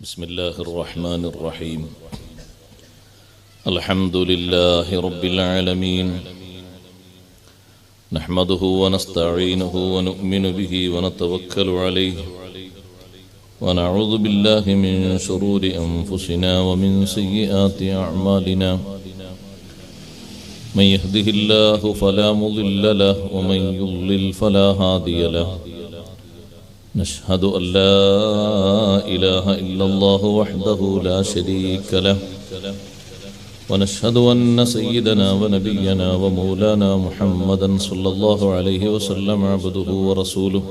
بسم الله الرحمن الرحيم. الحمد لله رب العالمين، نحمده ونستعينه ونؤمن به ونتوكل عليه، ونعوذ بالله من شرور أنفسنا ومن سيئات أعمالنا. من يهده الله فلا مضل له ومن يضلل فلا هادي له. نشهد أن لا إله إلا الله وحده لا شريك له، ونشهد أن سيدنا ونبينا ومولانا محمدا صلى الله عليه وسلم عبده ورسوله.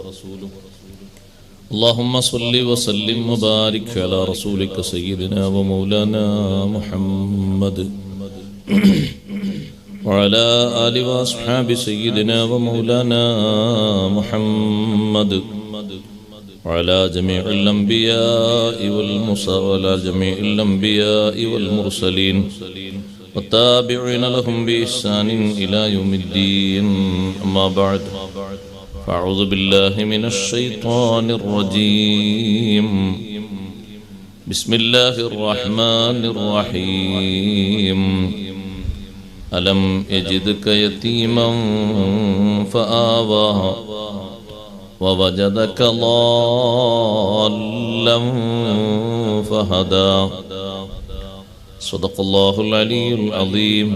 اللهم صل وسلم وبارك على رسولك سيدنا ومولانا محمد وعلى آل وأصحاب سيدنا ومولانا محمد وعلى جميع الأنبياء والمرسلين والتابعين لهم بإحسان إلى يوم الدين. أما بعد، فأعوذ بالله من الشيطان الرجيم. بسم الله الرحمن الرحيم. ألم يجدك يتيما فآوى ووجدك ضالا فهدى. صدق الله العلي العظيم.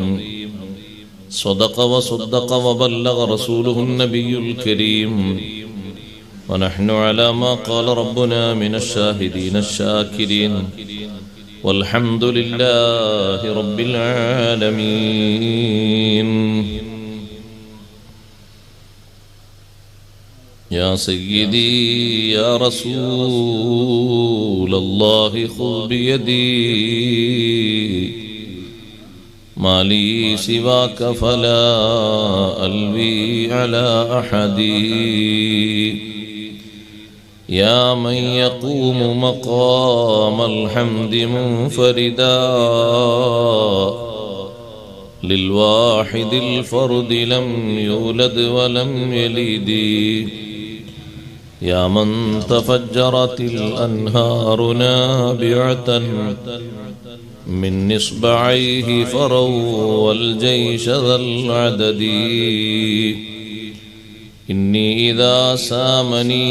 صدق وصدق وبلغ رسوله النبي الكريم، ونحن على ما قال ربنا من الشاهدين الشاكرين، والحمد لله رب العالمين. يا سيدي يا رسول الله خذ بيدي، ما لي سواك فلا ألوي على أحد. يا من يقوم مقام الحمد منفردا، للواحد الفرد لم يولد ولم يلد. يا من تفجرت الأنهار نابعة من إصبعيه فروا الجيش ذا العدد. إني إذا سامني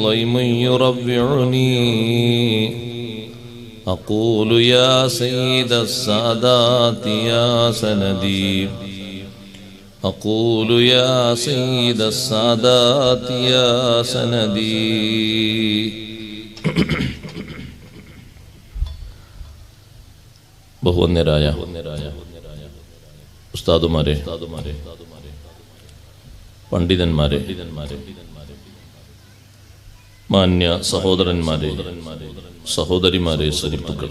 ضيم يربعني، أقول يا سيد السادات يا سندي. أقول يا سيد السادات يا سندي. ബഹുവന്യരായ ഉസ്താദുമാരെ, പണ്ഡിതന്മാരെ, മാന്യ സഹോദരന്മാരെ, സഹോദരിമാരെ, സുഹൃത്തുക്കൾ,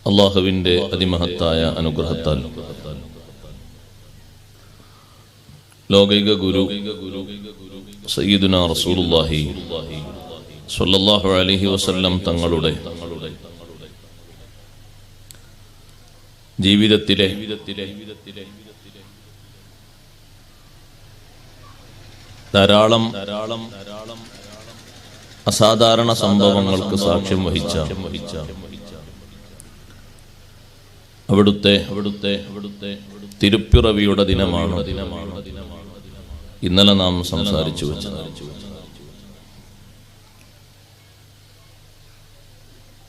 അള്ളാഹുവിൻ്റെ അതിമഹത്തായ അനുഗ്രഹത്താൽ ലോകൈക ഗുരു സയ്യിദുനാ റസൂലുള്ളാഹി സ്വല്ലല്ലാഹു അലൈഹി വസല്ലം തങ്ങളുടെ ജീവിതത്തിലെ ധാരാളം അസാധാരണ സംഭവങ്ങൾക്ക് സാക്ഷ്യം വഹിച്ച അവിടുത്തെ തിരുപ്പിറവിയുടെ ദിനമാണ് ഇന്നലെ നാം സംസാരിച്ചു വെച്ചത്.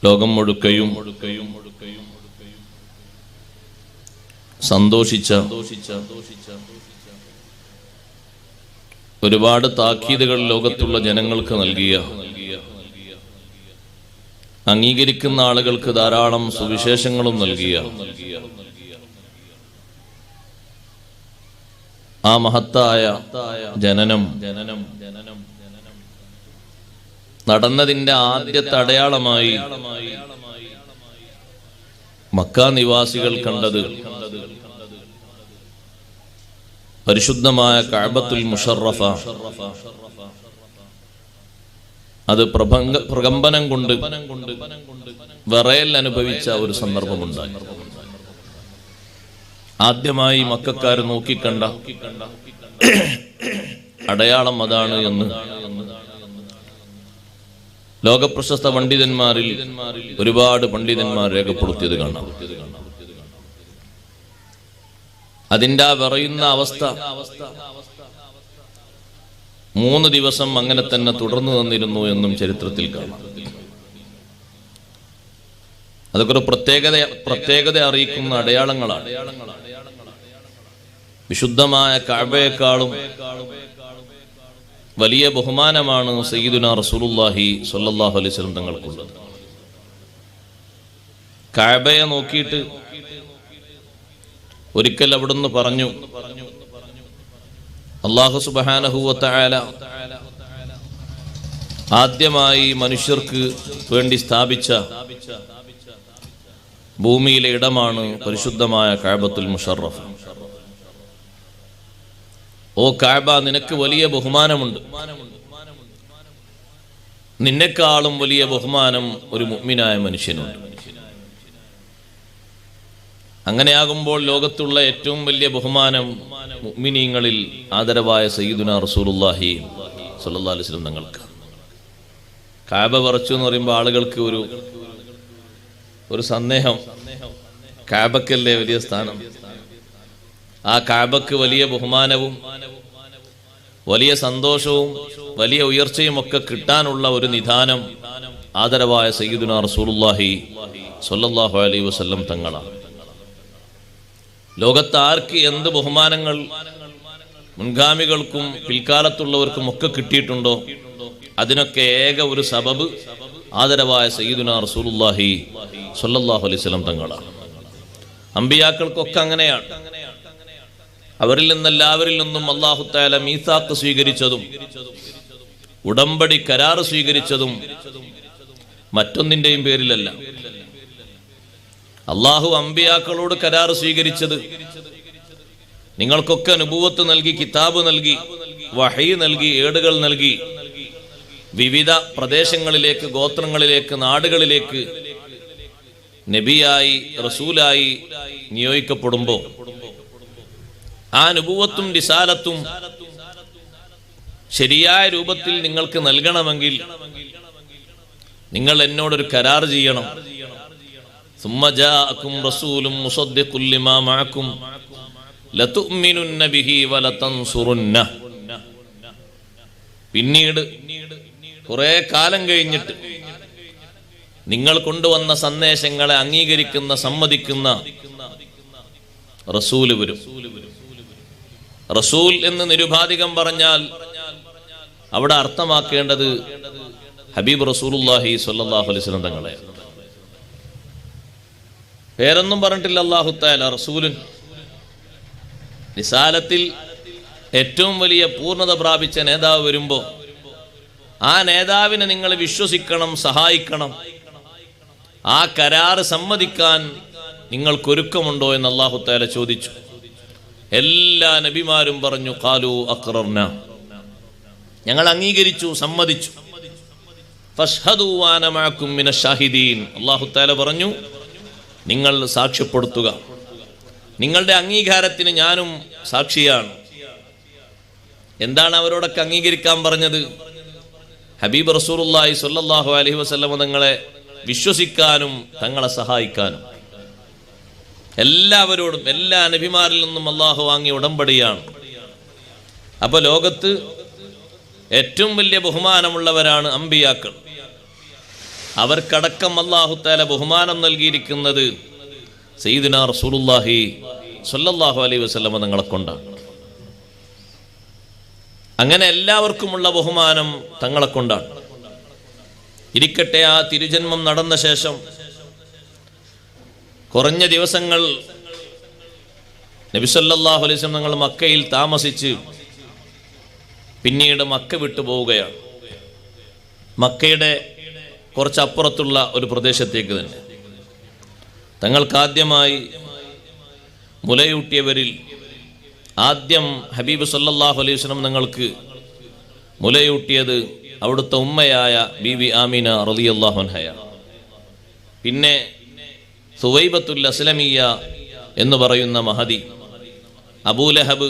ലോകം മുഴുക്കയും സന്തോഷിച്ച ഒരുപാട് താക്കീതുകൾ ലോകത്തുള്ള ജനങ്ങൾക്ക് നൽകിയ, അംഗീകരിക്കുന്ന ആളുകൾക്ക് ധാരാളം സുവിശേഷങ്ങളും നൽകിയ ആ മഹത്തായ ജനനം നടന്നതിന്റെ ആദ്യത്തെ അടയാളമായി മക്ക നിവാസികൾ കണ്ടത് പരിശുദ്ധമായ കഅബത്തുൽ മുശറഫ. അത് പ്രകമ്പനം കൊണ്ട് വിറയൽ അനുഭവിച്ച ഒരു സന്ദർഭമുണ്ടായി. ആദ്യമായി മക്കക്കാർ നോക്കിക്കണ്ട അടയാളം അതാണ് എന്ന് ലോകപ്രശസ്ത പണ്ഡിതന്മാരിൽ ഒരുപാട് പണ്ഡിതന്മാർ രേഖപ്പെടുത്തിയത് കാണാം. അതിൻ്റെ പറയുന്ന അവസ്ഥ 3 ദിവസം അങ്ങനെ തന്നെ തുടർന്നു തന്നിരുന്നു എന്നും ചരിത്രത്തിൽ കാണാം. അതൊക്കെ ഒരു പ്രത്യേകത അറിയിക്കുന്ന അടയാളങ്ങളാണ്. വിശുദ്ധമായ കഅബയേക്കാളും വലിയ ബഹുമാനമാണ് സയ്യിദുനാ റസൂലുള്ളാഹി സ്വല്ലല്ലാഹു അലൈഹി വസല്ലം തങ്ങൾക്കുള്ളത്. കഅബയെ നോക്കിയിട്ട് ഒരിക്കൽ അവിടുന്ന് പറഞ്ഞു, അല്ലാഹു സുബ്ഹാനഹു വ തആല ആദ്യമായി മനുഷ്യർക്ക് വേണ്ടി സ്ഥാപിച്ച ഭൂമിയിലെ ഇടമാണ് പരിശുദ്ധമായ കഅബത്തുൽ മുശറഫ്. ഓ കഅബ, നിനക്ക് വലിയ ബഹുമാനമുണ്ട്. നിന്നെക്കാളും വലിയ ബഹുമാനം ഒരു മുഅ്മിനായ മനുഷ്യനുണ്ട്. അങ്ങനെയാകുമ്പോൾ ലോകത്തുള്ള ഏറ്റവും വലിയ ബഹുമാനം മുഅ്മിനീങ്ങളിൽ ആദരവായ സയ്യിദുനാ റസൂലുള്ളാഹി സ്വല്ലല്ലാഹു അലൈഹി വസല്ലം തങ്ങൾക്ക്. കഅബ വറച്ചു എന്ന് പറയുമ്പോൾ ആളുകൾക്ക് ഒരു സന്ദേഹം, കഅബക്കല്ലേ വലിയ സ്ഥാനം? ആ കഅബക്ക് വലിയ ബഹുമാനവും വലിയ സന്തോഷവും വലിയ ഉയർച്ചയും ഒക്കെ കിട്ടാനുള്ള ഒരു നിദാനം ആദരവായ സയ്യിദുനാ റസൂലുള്ളാഹി സ്വല്ലല്ലാഹു അലൈഹി വസല്ലം തങ്ങളാണ്. ലോകത്ത് ആർക്ക് എന്ത് ബഹുമാനങ്ങൾ മുൻഗാമികൾക്കും പിൽക്കാലത്തുള്ളവർക്കും ഒക്കെ കിട്ടിയിട്ടുണ്ടോ അതിനൊക്കെ ഏക ഒരു സബബ് ആദരവായ സയ്യിദുനാ റസൂലുള്ളാഹി സ്വല്ലല്ലാഹു അലൈഹി വസല്ലം തങ്ങളാണ്. അമ്പിയാക്കൾക്കൊക്കെ അങ്ങനെയാണ്. അവരിൽ നിന്നെല്ലാവരിൽ നിന്നും അല്ലാഹു തആല മീസാഖ് സ്വീകരിച്ചതും ഉടമ്പടി കരാർ സ്വീകരിച്ചതും മറ്റൊന്നിന്റെയും പേരിലല്ല. അല്ലാഹു അമ്പിയാക്കളോട് കരാർ സ്വീകരിച്ചത് നിങ്ങൾക്കൊക്കെ നുബുവത്ത് നൽകി, കിതാബ് നൽകി, വഹീ നൽകി, ഏടുകൾ നൽകി, വിവിധ പ്രദേശങ്ങളിലേക്ക്, ഗോത്രങ്ങളിലേക്ക്, നാടുകളിലേക്ക് നബിയായി റസൂലായി നിയോഗിക്കപ്പെടുമ്പോൾ ആ നുബുവത്തും റിസാലത്തും ശരിയായ രൂപത്തിൽ നിങ്ങൾക്ക് നൽകണമെങ്കിൽ നിങ്ങൾ എന്നോടൊരു കരാർ ചെയ്യണം. ثم جاءكم رسول مصدق لما معكم لتؤمنن به ولتنصرنه. പിന്നീട് കുറെ കാലം കഴിഞ്ഞിട്ട് നിങ്ങൾ കൊണ്ടുവന്ന സന്ദേശങ്ങളെ അംഗീകരിക്കുന്ന, സമ്മതിക്കുന്ന റസൂൽ വരും. റസൂൽ എന്ന് നിരുപാധികം പറഞ്ഞാൽ അവിടെ അർത്ഥമാക്കേണ്ടത് ഹബീബ് റസൂലുള്ളാഹി സ്വല്ലല്ലാഹു അലൈഹി വസല്ലം തങ്ങളെ. പേരൊന്നും പറഞ്ഞിട്ടില്ല അല്ലാഹു തആല. റസൂലുൻ റിസാലത്തിൽ ഏറ്റവും വലിയ പൂർണ്ണത പ്രാപിച്ച നേതാവ് വരുമ്പോൾ ആ നേതാവിനെ നിങ്ങൾ വിശ്വസിക്കണം, സഹായിക്കണം. ആ കരാറ് സമ്മതിക്കാൻ നിങ്ങൾക്കൊരുക്കമുണ്ടോ എന്ന് അല്ലാഹു തആല ചോദിച്ചു. എല്ലാ നബിമാരും പറഞ്ഞു ഖാലു അഖറർന, ഞങ്ങൾ അംഗീകരിച്ചു, സമ്മതിച്ചു. ഫഷ്ഹദു വഅന മഅകും മിനശ് ഷാഹിദീൻ, അല്ലാഹു തആല പറഞ്ഞു നിങ്ങൾ സാക്ഷ്യപ്പെടുത്തുക, നിങ്ങളുടെ അംഗീകാരത്തിന് ഞാനും സാക്ഷിയാണ്. എന്താണ് അവരോടൊക്കെ അംഗീകരിക്കാൻ പറഞ്ഞത്? ഹബീബ് റസൂലുള്ളാഹി സ്വല്ലല്ലാഹു അലൈഹി വസല്ലം തങ്ങളെ വിശ്വസിക്കാനും തങ്ങളെ സഹായിക്കാനും. എല്ലാവരോടും, എല്ലാ നബിമാരിൽ നിന്നും അല്ലാഹു വാങ്ങിയ ഉടമ്പടിയാണ്. അപ്പൊ ലോകത്ത് ഏറ്റവും വലിയ ബഹുമാനമുള്ളവരാണ് അമ്പിയാക്കൾ. അവർക്കടക്കം അല്ലാഹു തആല ബഹുമാനം നൽകിയിരിക്കുന്നത് സയ്യിദുനാ റസൂലുള്ളാഹി സ്വല്ലല്ലാഹു അലൈഹി വസല്ലം തങ്ങളെ കൊണ്ടാണ്. അങ്ങനെ എല്ലാവർക്കുമുള്ള ബഹുമാനം തങ്ങളെ കൊണ്ടാണ്. ഇരിക്കട്ടെ, ആ തിരുജന്മം നടന്ന ശേഷം കുറഞ്ഞ ദിവസങ്ങൾ നബി സല്ലല്ലാഹു അലൈഹി വസല്ലം തങ്ങൾ മക്കയിൽ താമസിച്ച് പിന്നീട് മക്ക വിട്ടു പോവുകയാണ്. മക്കയുടെ കുറച്ചപ്പുറത്തുള്ള ഒരു പ്രദേശത്തേക്ക് തന്നെ. തങ്ങൾക്കാദ്യമായി മുലയൂട്ടിയവരിൽ ആദ്യം ഹബീബ് സല്ലല്ലാഹു അലൈഹി വസല്ലം തങ്ങൾക്ക് മുലയൂട്ടിയത് അവിടുത്തെ ഉമ്മയായ ബീവി ആമിന റളിയല്ലാഹു അൻഹയാണ്. പിന്നെ സുവൈബത്തുൽ അസ്ലമിയ എന്ന് പറയുന്ന മഹദി, അബൂലഹബ്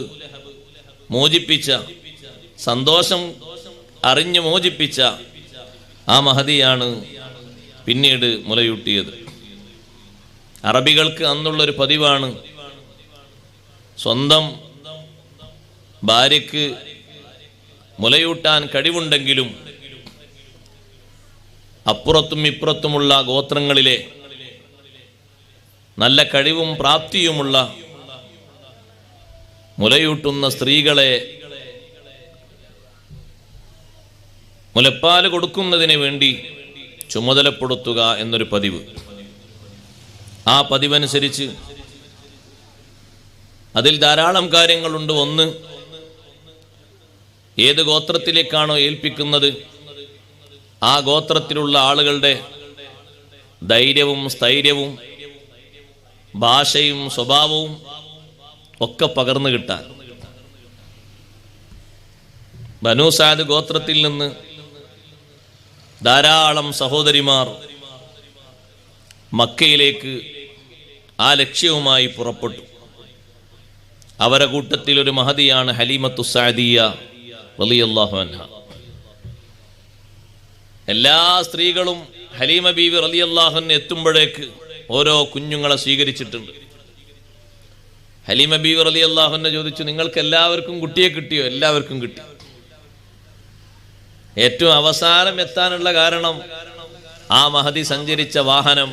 മോചിപ്പിച്ച, സന്തോഷം അറിഞ്ഞു മോചിപ്പിച്ച ആ മഹദിയാണ് പിന്നീട് മുലയൂട്ടിയത്. അറബികൾക്ക് അന്നുള്ളൊരു പതിവാണ്, സ്വന്തം ഭാര്യയ്ക്ക് മുലയൂട്ടാൻ കഴിവുണ്ടെങ്കിലും അപ്പുറത്തും ഇപ്പുറത്തുമുള്ള ഗോത്രങ്ങളിലെ നല്ല കഴിവും പ്രാപ്തിയുമുള്ള മുലയൂട്ടുന്ന സ്ത്രീകളെ മുലപ്പാൽ കൊടുക്കുന്നതിന് വേണ്ടി ചുമതലപ്പെടുത്തുക എന്നൊരു പതിവ്. ആ പതിവനുസരിച്ച് അതിൽ ധാരാളം കാര്യങ്ങളുണ്ട്. ഒന്ന്, ഏത് ഗോത്രത്തിലേക്കാണോ ഏൽപ്പിക്കുന്നത് ആ ഗോത്രത്തിലുള്ള ആളുകളുടെ ധൈര്യവും സ്ഥൈര്യവും ഭാഷയും സ്വഭാവവും ഒക്കെ പകർന്നു കിട്ടാൻ. ബനൂ സഅദ് ഗോത്രത്തിൽ നിന്ന് ധാരാളം സഹോദരിമാർ മക്കയിലേക്ക് ആ ലക്ഷ്യവുമായി പുറപ്പെട്ടു. അവരുടെ കൂട്ടത്തിൽ ഒരു മഹദിയാണ് ഹലീമത്തു സഅദിയ റളിയല്ലാഹു അൻഹ. എല്ലാ സ്ത്രീകളും ഹലീമ ബീവി റളിയല്ലാഹു അൻഹ എത്തുമ്പോഴേക്ക് ഓരോ കുഞ്ഞുങ്ങളെ സ്വീകരിച്ചിട്ടുണ്ട്. ഹലീമ ബീവി റളിയല്ലാഹു അൻഹ ചോദിച്ചു, നിങ്ങൾക്ക് എല്ലാവർക്കും കുട്ടിയെ കിട്ടിയോ? എല്ലാവർക്കും കിട്ടി. ഏറ്റവും അവസാനം എത്താനുള്ള കാരണം ആ മഹദി സഞ്ചരിച്ച വാഹനം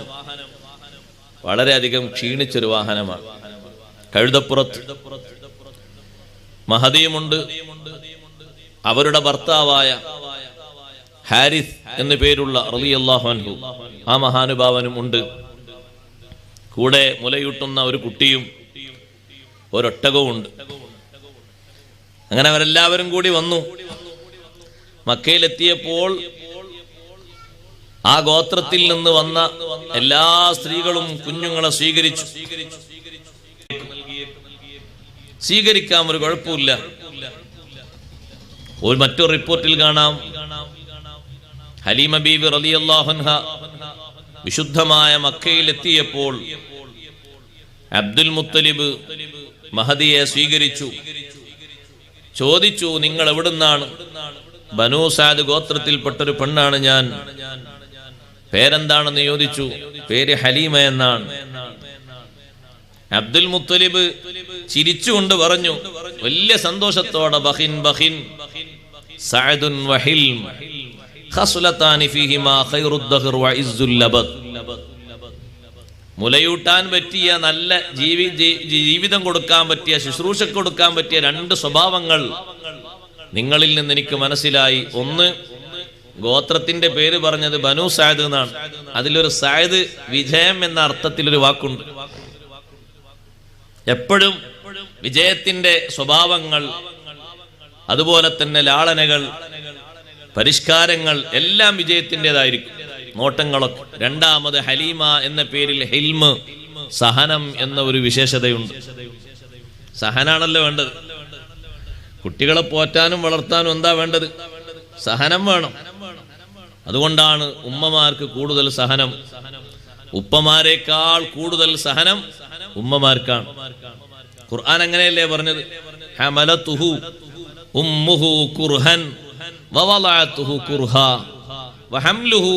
വളരെയധികം ക്ഷീണിച്ചൊരു വാഹനമാണ്. കഴുതപ്പുറത്ത് മഹദിയുമുണ്ട്, അവരുടെ ഭർത്താവായ ഹാരിസ് എന്നു പേരുള്ള റളിയല്ലാഹു അൻഹു ആ മഹാനുഭാവനും ഉണ്ട്. കൂടെ മുലയൂട്ടുന്ന ഒരു കുട്ടിയും ഒരൊട്ടകവും ഉണ്ട്. അങ്ങനെ അവരെല്ലാവരും കൂടി വന്നു. മക്കയിലെത്തിയപ്പോൾ ആ ഗോത്രത്തിൽ നിന്ന് വന്ന എല്ലാ സ്ത്രീകളും കുഞ്ഞുങ്ങളെ സ്വീകരിച്ചു. സ്വീകരിക്കാം, ഒരു കുഴപ്പമില്ല. ഒരു മറ്റൊരു റിപ്പോർട്ടിൽ കാണാം, ഹലീമ ബീവി റളിയല്ലാഹു അൻഹ വിശുദ്ധമായ മക്കയിലെത്തിയപ്പോൾ അബ്ദുൽ മുത്തലിബ് മഹദിയെ സ്വീകരിച്ചു. ചോദിച്ചു, നിങ്ങൾ എവിടുന്നാണ്? ബനൂ സഅദ് ഗോത്രത്തിൽപ്പെട്ടൊരു പെണ്ണാണ് ഞാൻ. പേരെന്താണെന്ന് ചോദിച്ചു. പേര് ഹലീമ എന്നാണ്. അബ്ദുൽ മുത്തലിബ് ചിരിച്ചുകൊണ്ട് പറഞ്ഞു, വലിയ സന്തോഷത്തോടെ, ബഖിൻ ബഖിൻ സഅദുൻ വഹിൽം ഖസ്ലതാനി ഫീഹിമാ ഖൈറുദ് ദഹർ വഇസ്സുൽ ലബദ്. മുലയൂട്ടാൻ പറ്റിയ, നല്ല ജീവിതം കൊടുക്കാൻ പറ്റിയ, ശുശ്രൂഷ കൊടുക്കാൻ പറ്റിയ രണ്ട് സ്വഭാവങ്ങൾ നിങ്ങളിൽ നിന്ന് എനിക്ക് മനസ്സിലായി. ഒന്ന്, ഗോത്രത്തിന്റെ പേര് പറഞ്ഞത് ബനൂ സഅദ് എന്നാണ്. അതിലൊരു സഅദ് വിജയം എന്ന അർത്ഥത്തിലൊരു വാക്കുണ്ട്. എപ്പോഴും വിജയത്തിന്റെ സ്വഭാവങ്ങൾ, അതുപോലെ തന്നെ ലാളനകൾ, പരിഷ്കാരങ്ങൾ എല്ലാം വിജയത്തിൻ്റെതായിരിക്കും, നോട്ടങ്ങളൊക്കെ. രണ്ടാമത് ഹലീമ എന്ന പേരിൽ ഹിൽമ്, സഹനം എന്ന ഒരു വിശേഷതയുണ്ട്. സഹനാണല്ലോ വേണ്ടത്. കുട്ടികളെ പോറ്റാനും വളർത്താനും എന്താ വേണ്ടത്? സഹനം വേണം. അതുകൊണ്ടാണ് ഉമ്മമാർക്ക് കൂടുതൽ സഹനം. ഉപ്പമാരെക്കാൾ കൂടുതൽ സഹനം ഉമ്മമാർക്കാണ്. ഖുർആൻ അങ്ങനെയല്ലേ പറഞ്ഞത്? ഹമലതുഹു ഉമ്മുഹു കുർഹൻ വവളഅതുഹു കുർഹാ വഹംലുഹു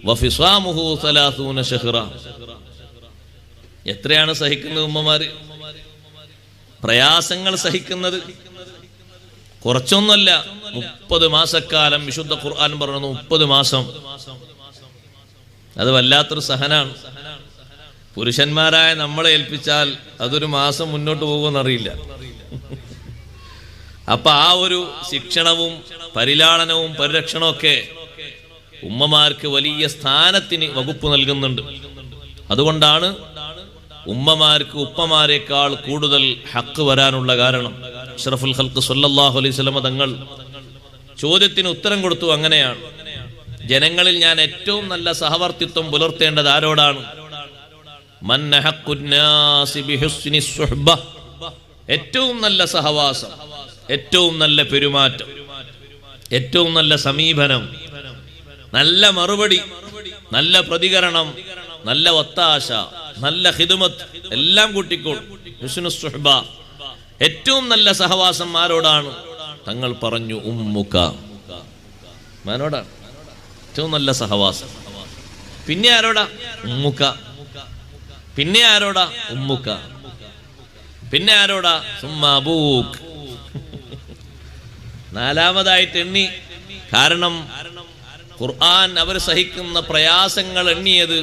വഫിസാമുഹു 30 ശഹ്റ. എത്രയാണ് സഹിക്കുന്നത് ഉമ്മമാര്? പ്രയാസങ്ങൾ സഹിക്കുന്നത് കുറച്ചൊന്നുമല്ല. 30 മാസക്കാലം വിശുദ്ധ ഖുർആൻ പറഞ്ഞു. 30 മാസം. അത് വല്ലാത്തൊരു സഹനാണ്. പുരുഷന്മാരായ നമ്മളെ ഏൽപ്പിച്ചാൽ അതൊരു മാസം മുന്നോട്ട് പോകുമെന്നറിയില്ല. അപ്പൊ ആ ഒരു ശിക്ഷണവും പരിലാളനവും പരിരക്ഷണവും ഒക്കെ ഉമ്മമാർക്ക് വലിയ സ്ഥാനത്തിന് വകുപ്പ് നൽകുന്നുണ്ട്. അതുകൊണ്ടാണ് ഉമ്മമാർക്ക് ഉപ്പമാരെക്കാൾ കൂടുതൽ ഹക്ക് വരാനുള്ള കാരണം. അഷ്റഫുൽ ഖൽഖ് സല്ലല്ലാഹു അലൈഹി വസല്ലം തങ്ങൾ ചോദ്യത്തിന് ഉത്തരം കൊടുത്തു. അങ്ങനെയാണ്, ജനങ്ങളിൽ ഞാൻ ഏറ്റവും നല്ല സഹവർത്തിത്വം പുലർത്തേണ്ടത് ആരോടാണ്? മൻ അഹഖുന്നാസി ബിഹുസ്നി സുഹ്ബ. ഏറ്റവും നല്ല സഹവാസം, ഏറ്റവും നല്ല പെരുമാറ്റം, ഏറ്റവും നല്ല സമീപനം, നല്ല മറുപടി, നല്ല പ്രതികരണം, നല്ല ഒത്താശ, നല്ല ഖിദ്മത്ത് എല്ലാം കൂട്ടിക്കോളും. ഹുസ്നു സുഹ്ബ. ഏറ്റവും നല്ല സഹവാസം ആരോടാണ്? തങ്ങൾ പറഞ്ഞു, ഉമ്മുക, മാനോടാണ്. ഏറ്റവും നല്ല സഹവാസം. പിന്നെ ആരോടാ? ഉമ്മുക്ക. പിന്നെ ആരോടാ? ഉമ്മുക്ക. പിന്നെ ആരോടാ? സുമ്മാ അബൂക്ക്. നാലാമതായിട്ട് എണ്ണി. കാരണം ഖുർആൻ അവർ സഹിക്കുന്ന പ്രയാസങ്ങൾ എണ്ണിയത്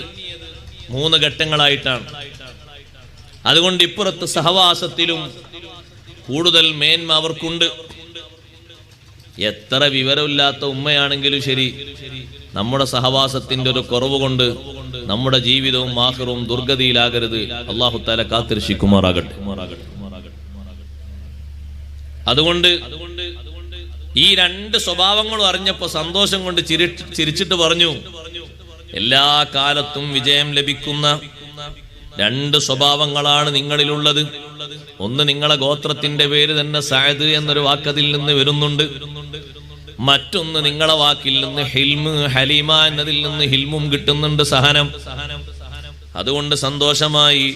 3 ഘട്ടങ്ങളായിട്ടാണ്. അതുകൊണ്ട് ഇപ്പുറത്ത് സഹവാസത്തിലും കൂടുതൽ മേന്മ അവർക്കുണ്ട്. എത്ര വിവരമില്ലാത്ത ഉമ്മയാണെങ്കിലും ശരി, നമ്മുടെ സഹവാസത്തിന്റെ ഒരു കുറവ് കൊണ്ട് നമ്മുടെ ജീവിതവും ആഖിറവും ദുർഗതിയിലാകരുത്. അല്ലാഹു തആല കാത്തിരക്ഷിക്കുമാറാകട്ടെ. അതുകൊണ്ട് ഈ 2 സ്വഭാവങ്ങളും അറിഞ്ഞപ്പോ സന്തോഷം കൊണ്ട് ചിരിച്ചിട്ട് പറഞ്ഞു, എല്ലാ കാലത്തും വിജയം ലഭിക്കുന്ന 2 സ്വഭാവങ്ങളാണ് നിങ്ങളിലുള്ളത്. ഒന്ന്, നിങ്ങളെ ഗോത്രത്തിന്റെ പേര് തന്നെ സഅദ് എന്നൊരു വാക്കതിൽ നിന്ന് വരുന്നുണ്ട്. മറ്റൊന്ന്, നിങ്ങളെ വാക്കിൽ നിന്ന് ഹിൽമ്, ഹലീമ എന്നതിൽ നിന്ന് ഹിൽമും കിട്ടുന്നുണ്ട്, സഹനം. അതുകൊണ്ട് സന്തോഷമായി.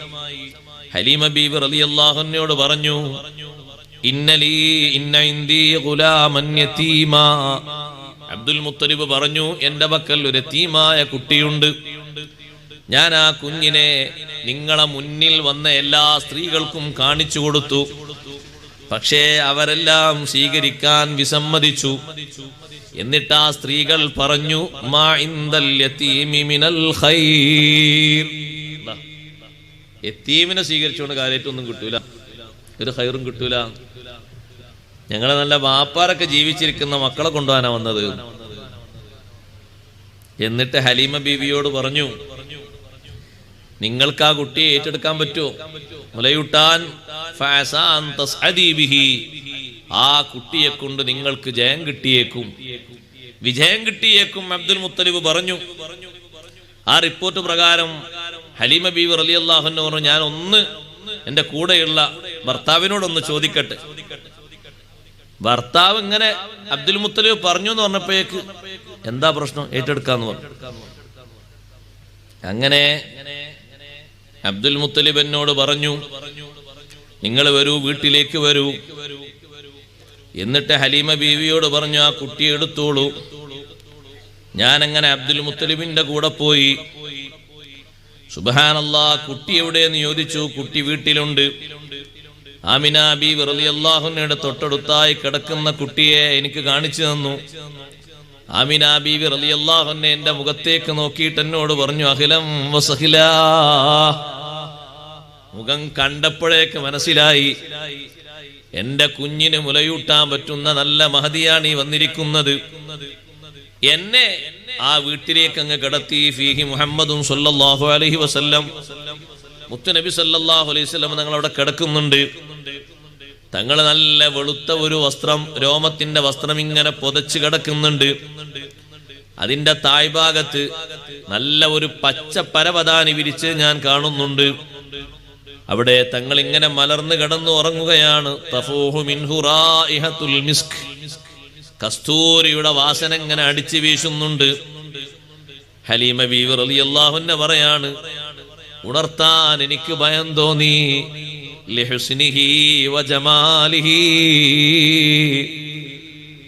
ഹലീമ ബീവി റളിയല്ലാഹു അൻഹയോട് പറഞ്ഞു, ഇന്ന ഇന്ദി ഗുലാമൻ യതീമാ. അബ്ദുൽ മുത്തലിബ് പറഞ്ഞു, എന്റെ പക്കൽ ഒരു യതീമായ കുട്ടിയുണ്ട്. ഞാൻ ആ കുഞ്ഞിനെ നിങ്ങളെ മുന്നിൽ വന്ന എല്ലാ സ്ത്രീകൾക്കും കാണിച്ചു കൊടുത്തു. പക്ഷേ അവരെല്ലാം സ്വീകരിക്കാൻ വിസമ്മതിച്ചു. എന്നിട്ട് ആ സ്ത്രീകൾ പറഞ്ഞു, മാ ഇൻദൽ യതീമി മിനൽ ഖൈർ. യതീമിനെ സ്വീകരിച്ചുകൊണ്ട് കാര്യമായിട്ടൊന്നും കിട്ടൂല, ഒരു ഖൈറും കിട്ടൂല. ഞങ്ങളെ നല്ല വാപ്പാരൊക്കെ ജീവിച്ചിരിക്കുന്ന മക്കളെ കൊണ്ടുപോകാനാ വന്നത്. എന്നിട്ട് ഹലീമ ബീവിയോട് പറഞ്ഞു, നിങ്ങൾക്ക് ആ കുട്ടിയെ ഏറ്റെടുക്കാൻ പറ്റുമോ? മുലയൂട്ടാൻ. ആ കുട്ടിയെ കൊണ്ട് നിങ്ങൾക്ക് ജയം കിട്ടിയേക്കും, വിജയം കിട്ടിയേക്കും. അബ്ദുൽ മുത്തലിബ് പറഞ്ഞു. ആ റിപ്പോർട്ട് പ്രകാരം ഹലീമ ബീവി റളിയല്ലാഹു അൻഹ പറഞ്ഞു, ഞാൻ ഒന്ന് എന്റെ കൂടെയുള്ള ഭർത്താവിനോടൊന്ന് ചോദിക്കട്ടെ. ഭർത്താവ് ഇങ്ങനെ അബ്ദുൽ മുത്തലിബ് പറഞ്ഞു എന്ന് പറഞ്ഞപ്പോഴേക്ക്, എന്താ പ്രശ്നം, ഏറ്റെടുക്കാന്ന് പറഞ്ഞു. അങ്ങനെ അബ്ദുൽ മുത്തലിബ് എന്നോട് പറഞ്ഞു, നിങ്ങൾ വരൂ, വീട്ടിലേക്ക് വരൂ. എന്നിട്ട് ഹലീമ ബീവിയോട് പറഞ്ഞു, ആ കുട്ടിയെ എടുത്തോളൂ. ഞാൻ അങ്ങനെ അബ്ദുൽ മുത്തലിബിന്റെ കൂടെ പോയി. സുബ്ഹാനല്ലാഹ്, കുട്ടി എവിടെയെന്ന് ചോദിച്ചു. കുട്ടി വീട്ടിലുണ്ട്. ആമിന ബീവി റളിയല്ലാഹു അൻഹയുടെ തൊട്ടടുത്തായി കിടക്കുന്ന കുട്ടിയെ എനിക്ക് കാണിച്ചു തന്നു. ആമിന ബീവി റളിയല്ലാഹു അൻഹ എന്റെ മുഖത്തേക്ക് നോക്കിയിട്ട് എന്നോട് പറഞ്ഞു, അഖിലം വസഖിലാ. മുഖം കണ്ടപ്പോഴേക്ക് മനസ്സിലായി, എന്റെ കുഞ്ഞിന് മുലയൂട്ടാൻ പറ്റുന്ന നല്ല മഹദിയാണ് ഈ വന്നിരിക്കുന്നത്. എന്നെ ആ വീട്ടിലേക്ക് അങ്ങ് കിടത്തി. ഫീഹി മുഹമ്മദും സല്ലല്ലാഹു അലൈഹി വസല്ലം. മുത്തുനബി സല്ലല്ലാഹു അലൈഹി വസല്ലം തങ്ങൾ അവിടെ കിടക്കുന്നുണ്ട്. തങ്ങൾ നല്ല വെളുത്ത ഒരു വസ്ത്രം, രോമത്തിന്റെ വസ്ത്രം ഇങ്ങനെ പുതച്ച് കിടക്കുന്നുണ്ട്. അതിന്റെ താഴ്ഭാഗത്ത് നല്ല ഒരു പച്ച പരവതാനി വിരിച്ച് ഞാൻ കാണുന്നുണ്ട്. അവിടെ തങ്ങൾ ഇങ്ങനെ മലർന്ന് കിടന്നു ഉറങ്ങുകയാണ്. തഫൂഹു മിൻഹു റായിഹത്തുൽ മിസ്ക്. കസ്തൂരിയുടെ വാസന ഇങ്ങനെ അടിച്ചു വീശുന്നുണ്ട്. ഹലീമ ബീവി റളിയല്ലാഹു അൻഹ പറയാണ്, ഉണർത്താൻ എനിക്ക് ഭയം തോന്നി. ലിഹുസ്നിഹി വജമാലിഹി.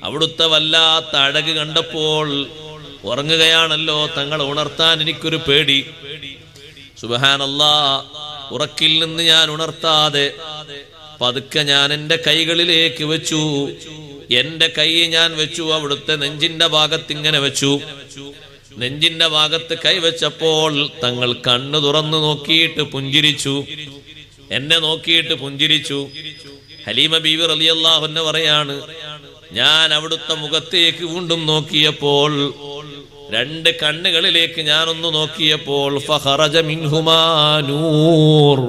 അവിടുത്തെ വല്ലാത്ത അഴക് കണ്ടപ്പോൾ ഉറങ്ങുകയാണല്ലോ തങ്ങൾ, ഉണർത്താൻ എനിക്കൊരു പേടി. സുബ്ഹാനല്ലാഹ്, ഉറക്കിൽ നിന്ന് ഞാൻ ഉണർത്താതെ പതുക്കെ ഞാൻ എന്റെ കൈകളിലേക്ക് വെച്ചു. എന്റെ കൈ ഞാൻ വെച്ചു, അവിടുത്തെ നെഞ്ചിന്റെ ഭാഗത്ത് ഇങ്ങനെ വെച്ചു. നെഞ്ചിന്റെ ഭാഗത്ത് കൈവച്ചപ്പോൾ തങ്ങൾ കണ്ണു തുറന്നു നോക്കിയിട്ട് പുഞ്ചിരിച്ചു. എന്നെ നോക്കിയിട്ട് പുഞ്ചിരിച്ചു. ഹലീമ ബീവി റളിയല്ലാഹു അൻഹ പറയാണ്, ഞാൻ അവിടുത്തെ മുഖത്തേക്ക് വീണ്ടും നോക്കിയപ്പോൾ, 2 കണ്ണുകളിലേക്ക് ഞാനൊന്ന് നോക്കിയപ്പോൾ, ഫഖറജ മിൻഹുമാ നൂർ.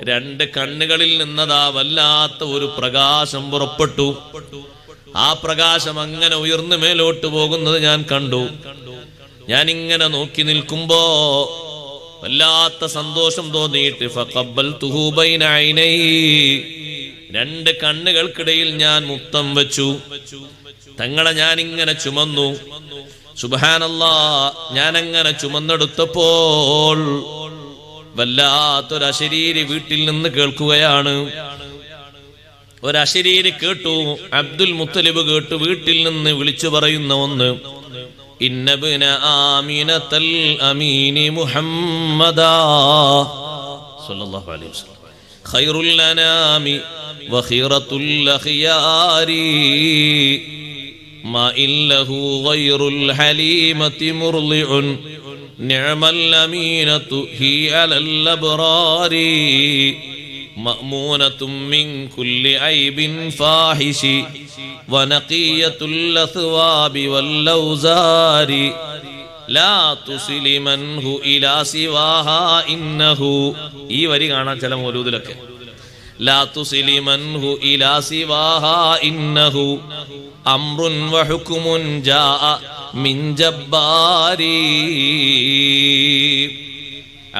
2 കണ്ണുകളിൽ നിന്നതാ വല്ലാത്ത ഒരു പ്രകാശം പുറപ്പെട്ടു. ആ പ്രകാശം അങ്ങനെ ഉയർന്നു മേലോട്ട് പോകുന്നത് ഞാൻ കണ്ടു. ഞാൻ ഇങ്ങനെ നോക്കി നിൽക്കുമ്പോ വല്ലാത്ത സന്തോഷം തോന്നിയിട്ട് ഫഖബ്ബൽതുഹു ബൈന ഐനൈ. 2 കണ്ണുകൾക്കിടയിൽ ഞാൻ മുത്തം വെച്ചു. തങ്ങളെ ഞാൻ ഇങ്ങനെ ചുമന്നു. സുബ്ഹാനല്ലാഹ്, ഞാൻ അങ്ങനെ ചുമന്നെടുത്തപ്പോൾ വല്ലാത്തൊരശരീരി വീട്ടിൽ നിന്ന് കേൾക്കുകയാണ്. ഒരശരീരി കേട്ടു. അബ്ദുൽ മുത്തലിബ് കേട്ടു വീട്ടിൽ നിന്ന് വിളിച്ചു പറയുന്ന ഒന്ന്, ഇന്ന ഇബ്ന ആമിനത്തൽ അമീനി മുഹമ്മദാ സ്വല്ലല്ലാഹു അലൈഹി വസല്ലം ഖൈറുൽ അനാമി വഖീറത്തുൽ അഖിയാരി മാ ഇല്ലഹു ഗൈറുൽ ഹലീമതി മുർളിഉൻ നിഅമൽ അമീനതു ഹി അലൽ അബ്റാരി മഅ്മൂനത്തും മിൻ കുല്ലി ഐബിൻ ഫാഹിശി വനഖിയത്തുൽ അസ്വാബി വൽ ഔസാരി ലാ തുസ്ലിമൻഹു ഇലാ സിവാഹാ ഇന്നഹു. ഈ വരി കാണാൻ ചില മൗലൂദിലൊക്കെ. ലാ തുസ്ലിമൻഹു ഇലാ സിവാഹാ ഇന്നഹു അംറുൻ വഹുക്മുൻ ജാഅ മിൻ ജബ്ബാരി.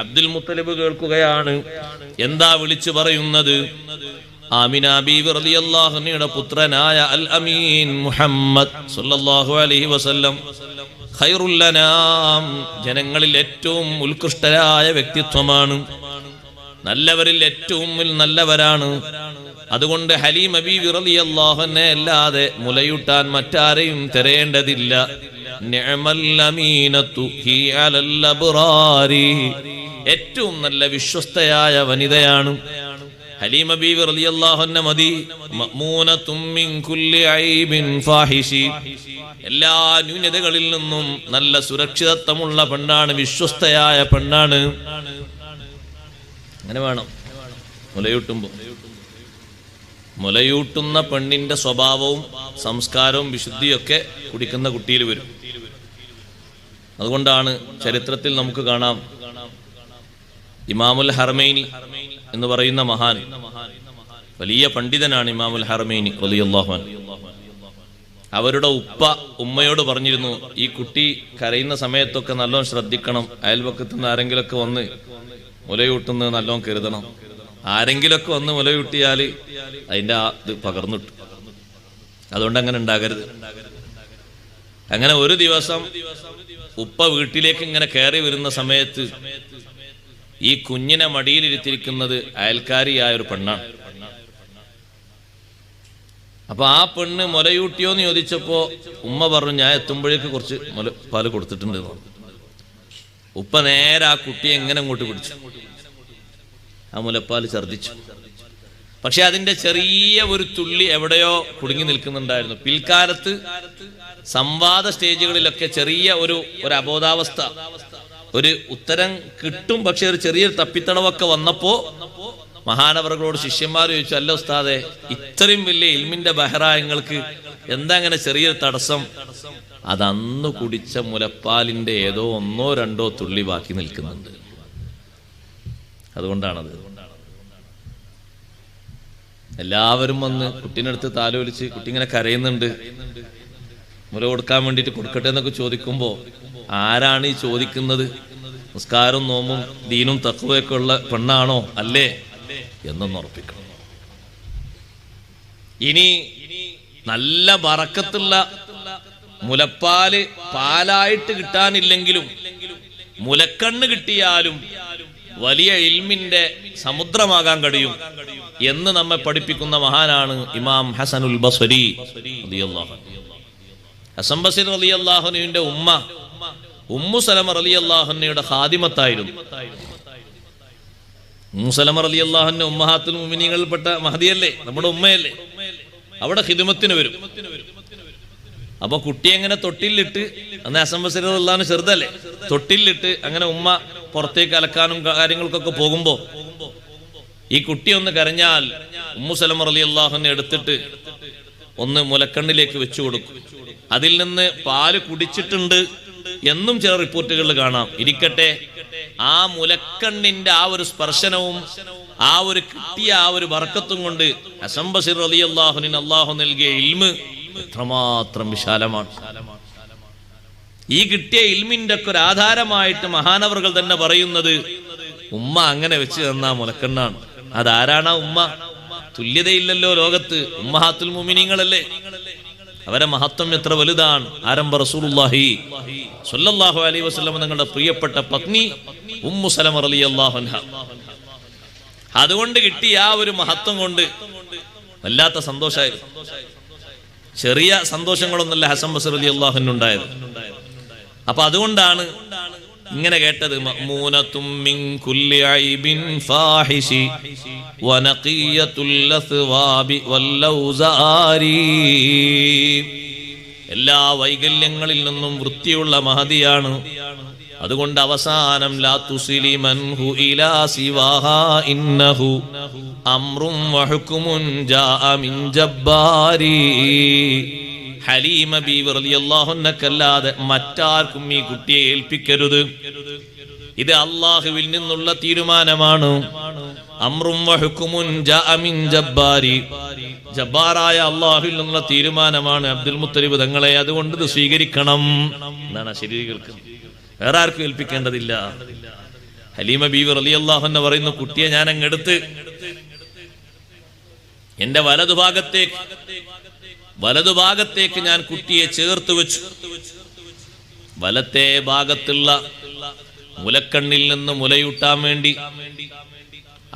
അബ്ദുൽ മുത്തലിബ് കേൾക്കുകയാണ്. എന്താ വിളിച്ചു പറയുന്നത്? ആമിന ബീവി റളിയല്ലാഹു അൻഹയുടെ പുത്രനായ അൽ അമീൻ മുഹമ്മദ് സ്വല്ലല്ലാഹു അലൈഹി വസല്ലം ഖൈറുൽ അനാം, ജനങ്ങളിൽ ഏറ്റവും ഉത്കൃഷ്ടരായ വ്യക്തിത്വമാണ്, നല്ലവരിൽ ഏറ്റവും നല്ലവരാണ്. അതുകൊണ്ട് ഹലീമ ബീവി റളിയല്ലാഹു അൻഹയെ അല്ലാതെ മുലയൂട്ടാൻ മറ്റാരെയും തിരയേണ്ടതില്ല. നിഅമൽ അമീനതു ഹി അലൽ അബ്റാരി, ഏറ്റവും നല്ല വിശ്വസ്തയായ വനിതയാണ് ഹലീമ ബീവി റളിയല്ലാഹു അൻഹ മതി. മഅ്മൂനത്തും മിൻ കുല്ലി ഐബിൻ ഫാഹിശി, എല്ലാ ന്യൂനതകളിൽ നിന്നും നല്ല സുരക്ഷിതത്വമുള്ള പെണ്ണാണ്, വിശ്വസ്തയായ പെണ്ണാണ്. അങ്ങനെ വേണം മുലയൂട്ടുന്ന പെണ്ണിന്റെ സ്വഭാവവും സംസ്കാരവും വിശുദ്ധിയൊക്കെ കുടിക്കുന്ന കുട്ടിയിൽ വരും. അതുകൊണ്ടാണ് ചരിത്രത്തിൽ നമുക്ക് കാണാം, ഇമാമുൽ ഹറമൈനി എന്ന് പറയുന്ന മഹാൻ, വലിയ പണ്ഡിതനാണ് ഇമാമുൽ ഹറമൈനി റളിയല്ലാഹു അൻഹു. അവരുടെ ഉമ്മയോട് പറഞ്ഞിരുന്നു, ഈ കുട്ടി കരയുന്ന സമയത്തൊക്കെ നല്ലോണം ശ്രദ്ധിക്കണം, അയൽപക്കത്തു നിന്ന് ആരെങ്കിലൊക്കെ വന്ന് മുലയൂട്ടുന്നത് നല്ലോണം കരുതണം, ആരെങ്കിലൊക്കെ വന്ന് മുലയൂട്ടിയാൽ അതിൻ്റെ ഇത് പകർന്നിട്ടു, അതുകൊണ്ട് അങ്ങനെ ഉണ്ടാകരുത്. അങ്ങനെ ഒരു ദിവസം ഉപ്പ വീട്ടിലേക്ക് ഇങ്ങനെ കയറി വരുന്ന സമയത്ത് ഈ കുഞ്ഞിനെ മടിയിലിരുത്തിരിക്കുന്നത് അയൽക്കാരിയായ ഒരു പെണ്ണാണ്. അപ്പൊ ആ പെണ്ണ് മുലയൂട്ടിയോന്ന് ചോദിച്ചപ്പോ ഉമ്മ പറഞ്ഞു, ഞാൻ എത്തുമ്പോഴേക്ക് കുറച്ച് പാല് കൊടുത്തിട്ടുണ്ട്. ഉപ്പ നേരെ ആ കുട്ടിയെ എങ്ങനെ അങ്ങോട്ട് പിടിച്ചു, ആ മുലപ്പാൽ ഛർദിച്ചു. പക്ഷെ അതിന്റെ ചെറിയ ഒരു തുള്ളി എവിടെയോ കുടുങ്ങി നിൽക്കുന്നുണ്ടായിരുന്നു. പിൽക്കാലത്ത് സംവാദ സ്റ്റേജുകളിലൊക്കെ ചെറിയ ഒരു അബോധാവസ്ഥ, ഒരു ഉത്തരം കിട്ടും, പക്ഷെ ഒരു ചെറിയൊരു തപ്പിത്തടവൊക്കെ വന്നപ്പോ മഹാനവറുകളോട് ശിഷ്യന്മാർ ചോദിച്ചു, അല്ല ഉസ്താദെ, ഇത്രയും വലിയ ഇൽമിന്റെ ബഹറായങ്ങൾക്ക് എന്താ അങ്ങനെ ചെറിയൊരു തടസ്സം? അതന്ന് കുടിച്ച മുലപ്പാലിന്റെ ഏതോ 1-2 തുള്ളി ബാക്കി നിൽക്കുന്നുണ്ട്, അതുകൊണ്ടാണത്. എല്ലാവരും വന്ന് കുട്ടീനടുത്ത് താലോലിച്ച്, കുട്ടി ഇങ്ങനെ കരയുന്നുണ്ട്, മുല കൊടുക്കാൻ വേണ്ടിയിട്ട് കൊടുക്കട്ടെ എന്നൊക്കെ ചോദിക്കുമ്പോ ആരാണ് ഈ ചോദിക്കുന്നത്? നിസ്കാരവും നോമ്പും ദീനും തഖ്വയൊക്കെ ഉള്ള പെണ്ണാണോ അല്ലേ എന്നൊന്ന് ഉറപ്പിക്കണം. ഇനി നല്ല ബറക്കത്തുള്ള മുലപ്പാല് പാലായിട്ട് കിട്ടാനില്ലെങ്കിലും മുലക്കണ്ണ് കിട്ടിയാലും വലിയ ഇൽമിന്റെ സമുദ്രമാകാൻ കഴിയും എന്ന് നമ്മെ പഠിപ്പിക്കുന്ന മഹാനാണ് ഇമാം ഹസനുൽ ബസ്രി റളിയല്ലാഹു അൻഹു. ഹസൻ ബസ്രി റളിയല്ലാഹു അൻഹുവിന്റെ ഉമ്മ ഉമ്മു സലമ റളിയല്ലാഹു അൻഹയുടെ ഖാദിമത്തായിരുന്നു. ഉമ്മു സലമ റളിയല്ലാഹു അൻഹ ഉമ്മഹാത്തുൽ മുഅ്മിനീങ്ങളിൽപ്പെട്ട മഹദിയല്ലേ, നമ്മുടെ ഉമ്മയല്ലേ, അവിടെ ഖിദ്മത്തിന് വരും. അപ്പൊ കുട്ടിയെ എങ്ങനെ തൊട്ടിലിട്ട്, അന്ന് ഹസൻ ബസ്രി റളിയല്ലാഹു അൻഹു ചെറുതല്ലേ, തൊട്ടിലിട്ട് അങ്ങനെ ഉമ്മ പുറത്തേക്ക് അലക്കാനും കാര്യങ്ങൾക്കൊക്കെ പോകുമ്പോ ഈ കുട്ടി ഒന്ന് കരഞ്ഞാൽ ഉമ്മു സലമ റളിയല്ലാഹു അൻഹ എടുത്തിട്ട് ഒന്ന് മുലക്കണ്ണിലേക്ക് വെച്ചു കൊടുക്കും. അതിൽ നിന്ന് പാല് കുടിച്ചിട്ടുണ്ട് എന്നും ചില റിപ്പോർട്ടുകളിൽ കാണാം. ഇരിക്കട്ടെ, ആ മുലക്കണ്ണിന്റെ ആ ഒരു സ്പർശനവും ആ ഒരു കിട്ടിയ ആ ഒരു ബർക്കത്തും കൊണ്ട് ഹസൻ ബസ്രി റളിയല്ലാഹു അൻഹു അല്ലാഹു നൽകിയ ഇൽമ് എത്രമാത്രം വിശാലമാണ്. ഈ കിട്ടിയ ഇൽമിന്റെ ഒക്കെ ഒരു ആധാരമായിട്ട് മഹാനവറുകൾ തന്നെ പറയുന്നത്, ഉമ്മ അങ്ങനെ വെച്ച് തന്ന മുലക്കണ്ണാണ്. അതാരാണ് ഉമ്മ? തുല്യതയില്ലല്ലോ ലോകത്ത്, ഉമ്മഹാത്തുൽ മുഅ്മിനീങ്ങളല്ലേ. അവരെ മഹത്വം എത്ര വലുതാണ്. ആരംഭ റസൂലുള്ളാഹി സ്വല്ലല്ലാഹു അലൈഹി വസല്ലം തങ്ങളുടെ പ്രിയപ്പെട്ട പത്നി ഉമ്മു സലമ റളിയല്ലാഹു അൻഹ. അതുകൊണ്ട് കിട്ടിയ ആ ഒരു മഹത്വം കൊണ്ട് വല്ലാത്ത സന്തോഷമായിരുന്നു. ചെറിയ സന്തോഷങ്ങളൊന്നുമല്ല ഹസൻ ബസ്രി റളിയല്ലാഹു അൻഹു ഉണ്ടായത്. അപ്പൊ അതുകൊണ്ടാണ് ഇങ്ങനെ കേട്ടത്. മഅ്മൂനത്തും മിൻ കുല്ലി ഐബിൻ ഫാഹിഷി വനഖിയത്തുൽ അസ്വാബി വല്ലൗസാരി. എല്ലാ വൈകല്യങ്ങളിൽ നിന്നും വൃത്തിയുള്ള മഹദിയാണ്. അതുകൊണ്ട് അവസാനം ലാ തുസ്ലി മൻഹു ഇലാ സിവാഹാ ഇന്നഹു അംറും വഹുകുമുൻ ജാഅ മിൻ ജബ്ബാരി. ഹലീമ ബീവി റളിയല്ലാഹു അൻഹക്കല്ലാതെ മറ്റാർക്കും ഈ കുട്ടിയെ ഏൽപ്പിക്കരുത്. ഇത് അല്ലാഹുവിൽ നിന്നുള്ള തീരുമാനമാണ്. അംറും വഹുകുമുൻ ജാഅ മിൻ ജബ്ബാരി, ജബ്ബാറായ അല്ലാഹുവിൽ നിന്നുള്ള തീരുമാനമാണ് അബ്ദുൽ മുത്തലിബ് തങ്ങളെ. അതുകൊണ്ട് ഇത് സ്വീകരിക്കണം എന്നാണ് ശരീരങ്ങൾക്ക്, വേറെ ആർക്കും ഏൽപ്പിക്കേണ്ടതില്ല. ഹലീമ ബീവി റളിയല്ലാഹു അൻഹ പറയുന്നു, കുട്ടിയെ ഞാൻ അങ്ങെടുത്ത് എന്റെ വലതുഭാഗത്തേക്ക് ഞാൻ കുട്ടിയെ ചേർത്ത് വെച്ചു. വലത്തെ ഭാഗത്തുള്ള മുലക്കണ്ണിൽ നിന്ന് മുലയൂട്ടാൻ വേണ്ടി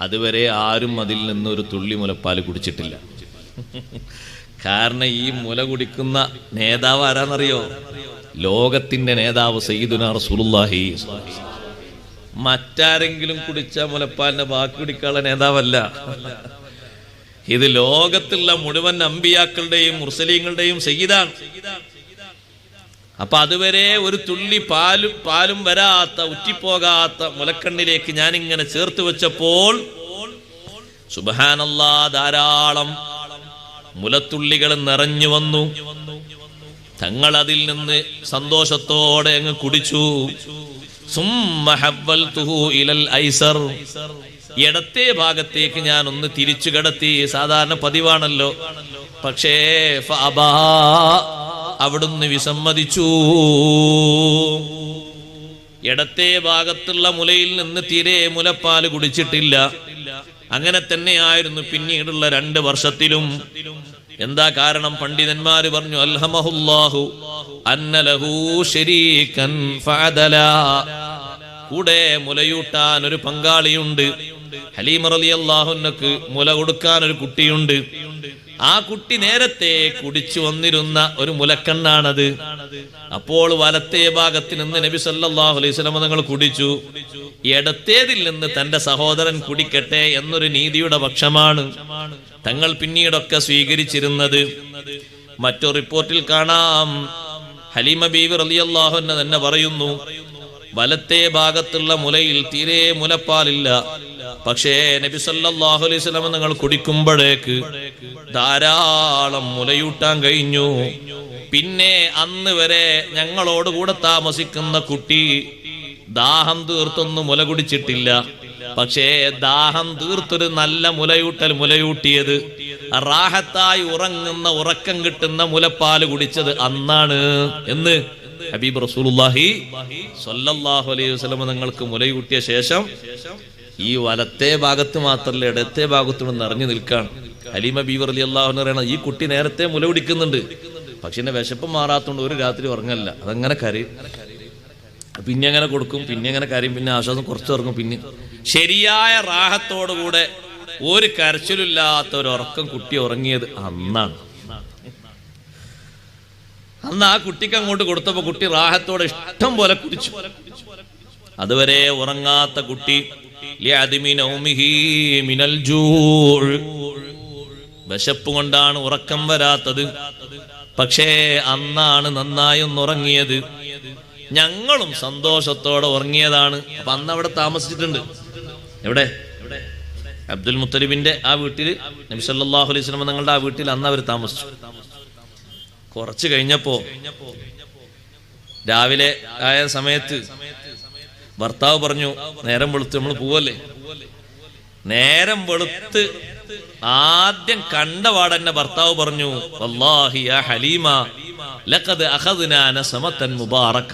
അതുവരെ ആരും അതിൽ നിന്ന് ഒരു തുള്ളി മുലപ്പാൽ കുടിച്ചിട്ടില്ല. കാരണം ഈ മുല കുടിക്കുന്ന നേതാവ് ആരാന്നറിയോ? ലോകത്തിന്റെ നേതാവ് സയ്യിദുനാ റസൂലുള്ളാഹി. മറ്റാരെങ്കിലും കുടിച്ച മുലപ്പാലിന്റെ ബാക്കി കുടിക്കാനുള്ള നേതാവല്ല. ഇത് ലോകത്തുള്ള മുഴുവൻ അമ്പിയാക്കളുടെയും മുർസലീങ്ങളുടെയും സയ്യിദാണ്. അപ്പൊ അതുവരെ ഒരു തുള്ളി പാലും വരാത്ത, ഉറ്റിപ്പോകാത്ത മുലക്കണ്ണിലേക്ക് ഞാൻ ഇങ്ങനെ ചേർത്ത് വെച്ചപ്പോൾ സുബ്ഹാനല്ലാഹ്, ധാരാളം മുലത്തുള്ളികൾ നിറഞ്ഞു വന്നു. തങ്ങൾ അതിൽ നിന്ന് സന്തോഷത്തോടെ അങ്ങ് കുടിച്ചു. സുമ്മ ഹവ്വൽതുഹു ഇലൽ ഐസർ, ഇടത്തെ ഭാഗത്തേക്ക് ഞാൻ ഒന്ന് തിരിച്ചു കിടത്തി. സാധാരണ പതിവാണല്ലോ. പക്ഷേ ഫഅബാ, അവിടുന്ന് വിസമ്മതിച്ചു. ഇടത്തെ ഭാഗത്തുള്ള മുലയിൽ നിന്ന് തീരെ മുലപ്പാല് കുടിച്ചിട്ടില്ല. അങ്ങനെ തന്നെയായിരുന്നു പിന്നീടുള്ള 2 വർഷത്തിലും. എന്താ കാരണം? പണ്ഡിതന്മാര് പറഞ്ഞു, അൽഹമഹുല്ലാഹു അന്ന ലഹു ശരീകൻ ഫഅദല, കൂടെ മുലയൂട്ടാൻ ഒരു പങ്കാളിയുണ്ട്. ഹലീമ റളിയല്ലാഹു അൻഹക്ക് മുല കൊടുക്കാൻ ഒരു കുട്ടിയുണ്ട്. ആ കുട്ടി നേരത്തെ കുടിച്ചു വന്നിരുന്ന ഒരു മുലക്കണ്ണാണത്. അപ്പോൾ വലത്തെ ഭാഗത്ത് നിന്ന് നബി സല്ലല്ലാഹു അലൈഹി വസല്ലം തങ്ങൾ കുടിച്ചു. ഇടത്തേതിൽ നിന്ന് തന്റെ സഹോദരൻ കുടിക്കട്ടെ എന്നൊരു നീതിയുടെ പക്ഷമാണ് തങ്ങൾ പിന്നീടൊക്കെ സ്വീകരിച്ചിരുന്നത്. മറ്റൊരു റിപ്പോർട്ടിൽ കാണാം, ഹലീമ ബീവി റളിയല്ലാഹു അൻഹ തന്നെ പറയുന്നു, വലത്തെ ഭാഗത്തുള്ള മുലയിൽ തീരെ മുലപ്പാലില്ല. പക്ഷേ നബി സല്ലല്ലാഹു അലൈഹി വസല്ലം നിങ്ങൾ കുടിക്കുമ്പോഴേക്ക് ധാരാളം മുലയൂട്ടാൻ കഴിഞ്ഞു. പിന്നെ അന്ന് വരെ ഞങ്ങളോട് കൂടെ താമസിക്കുന്ന കുട്ടി ദാഹം തീർത്തൊന്നും മുല കുടിച്ചിട്ടില്ല. പക്ഷേ ദാഹം തീർത്തൊരു നല്ല മുലയൂട്ടിയത്, റാഹത്തായി ഉറങ്ങുന്ന, ഉറക്കം കിട്ടുന്ന മുലപ്പാല് കുടിച്ചത് അന്നാണ് എന്ന് ഹബീബ് റസൂലുള്ളാഹി സ്വല്ലല്ലാഹു അലൈഹി വസല്ലം നിങ്ങൾക്ക് മുലയൂട്ടിയ ശേഷം ഈ വലത്തെ ഭാഗത്ത് മാത്രമല്ല ഇടത്തെ ഭാഗത്തും നിറഞ്ഞു നിൽക്കാണ്. ഹലീമ ബീവി റളിയല്ലാഹു അൻഹ പറയണം, ഈ കുട്ടി നേരത്തെ മുല കുടിക്കുന്നുണ്ട്, പക്ഷെ എന്നെ വിശപ്പ് മാറാത്തോണ്ട് ഒരു രാത്രി ഉറങ്ങല്ല. അതങ്ങനെ കരയും, പിന്നെ അങ്ങനെ കൊടുക്കും, പിന്നെ അങ്ങനെ കരയും, പിന്നെ ആശ്വാസം കുറച്ച് ഉറങ്ങും. പിന്നെ ശരിയായ റാഹത്തോടുകൂടെ ഒരു കരച്ചിലില്ലാത്ത ഒരു ഉറക്കം കുട്ടി ഉറങ്ങിയത് അന്നാണ്. അന്ന് ആ കുട്ടിക്ക് അങ്ങോട്ട് കൊടുത്തപ്പോ കുട്ടി റാഹത്തോടെ ഇഷ്ടം പോലെ കുടിച്ചു. അതുവരെ ഉറങ്ങാത്ത കുട്ടി വിശപ്പ് കൊണ്ടാണ് ഉറക്കം വരാത്തത്. പക്ഷേ അന്നാണ് നന്നായി ഒന്നുറങ്ങിയത്. ഞങ്ങളും സന്തോഷത്തോടെ ഉറങ്ങിയതാണ്. അപ്പൊ അന്ന് അവിടെ താമസിച്ചിട്ടുണ്ട്. എവിടെ? അബ്ദുൽ മുത്തലിബിന്റെ ആ വീട്ടിൽ, നബി സല്ലല്ലാഹു അലൈഹി വസല്ലം തങ്ങളുടെ ആ വീട്ടിൽ അന്ന് അവർ താമസിച്ചു. കുറച്ച് കഴിഞ്ഞപ്പോ രാവിലെ ആയ സമയത്ത് ഭർത്താവ് പറഞ്ഞു, നേരം വെളുത്ത് നമ്മൾ പോവല്ലേ. നേരം വെളുത്ത് ആദ്യം കണ്ടപാടന്നെ ഭർത്താവ് പറഞ്ഞു, വല്ലാഹി യാ ഹലീമ ലഖദ് അഖദ്നാ നസമതൻ മുബാറക,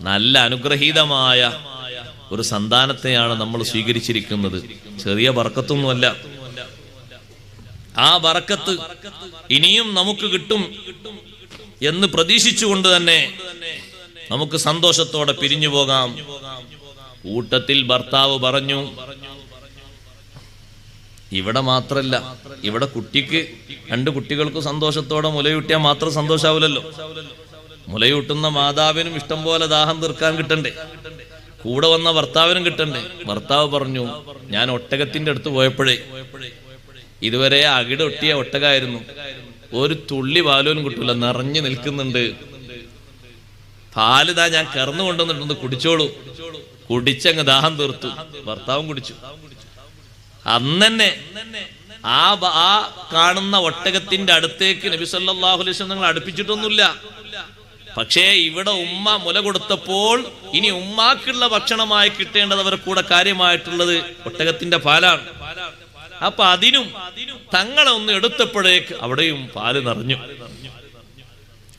നല്ല അനുഗ്രഹീതമായ ഒരു സന്താനത്തെയാണ് നമ്മൾ സ്വീകരിച്ചിരിക്കുന്നത്. ചെറിയ ബർക്കത്തൊന്നുമല്ല. ആ ബർക്കത്ത് ഇനിയും നമുക്ക് കിട്ടും എന്ന് പ്രതീക്ഷിച്ചുകൊണ്ട് തന്നെ നമുക്ക് സന്തോഷത്തോടെ പിരിഞ്ഞു പോകാം. കൂട്ടത്തിൽ ഭർത്താവ് പറഞ്ഞു, ഇവിടെ മാത്രല്ല, ഇവിടെ കുട്ടിക്ക് 2 കുട്ടികൾക്ക് സന്തോഷത്തോടെ മുലയൂട്ടിയാൽ മാത്രം സന്തോഷാവില്ലല്ലോ. മുലയൂട്ടുന്ന മാതാവിനും ഇഷ്ടം പോലെ ദാഹം തീർക്കാൻ കിട്ടണ്ടേ, കൂടെ വന്ന ഭർത്താവിനും കിട്ടണ്ടേ. ഭർത്താവ് പറഞ്ഞു, ഞാൻ ഒട്ടകത്തിന്റെ അടുത്ത് പോയപ്പോഴേ ഇതുവരെ അകിടൊട്ടിയ ഒട്ടകമായിരുന്നു, ഒരു തുള്ളി പാലും കിട്ടൂല, നിറഞ്ഞു നിൽക്കുന്നുണ്ട്. പാലിതാ ഞാൻ കറന്നു കൊണ്ടുവന്നിട്ടൊന്ന് കുടിച്ചോളൂ. കുടിച്ചങ്ങ് ദാഹം തീർത്തു. ഭർത്താവും കുടിച്ചു. അന്നെ ആ കാണുന്ന ഒട്ടകത്തിന്റെ അടുത്തേക്ക് നബി സല്ലല്ലാഹു അലൈഹി വസല്ലം നിങ്ങൾ അടുപ്പിച്ചിട്ടൊന്നുമില്ല. പക്ഷേ ഇവിടെ ഉമ്മ മുല കൊടുത്തപ്പോൾ ഇനി ഉമ്മാക്കുള്ള ഭക്ഷണമായി കിട്ടേണ്ടത് അവർ കൂടെ കാര്യമായിട്ടുള്ളത് ഒട്ടകത്തിന്റെ പാലാണ്. അപ്പൊ അതിനും തങ്ങളെ ഒന്ന് എടുത്തപ്പോഴേക്ക് അവിടെയും പാല് നിറഞ്ഞു.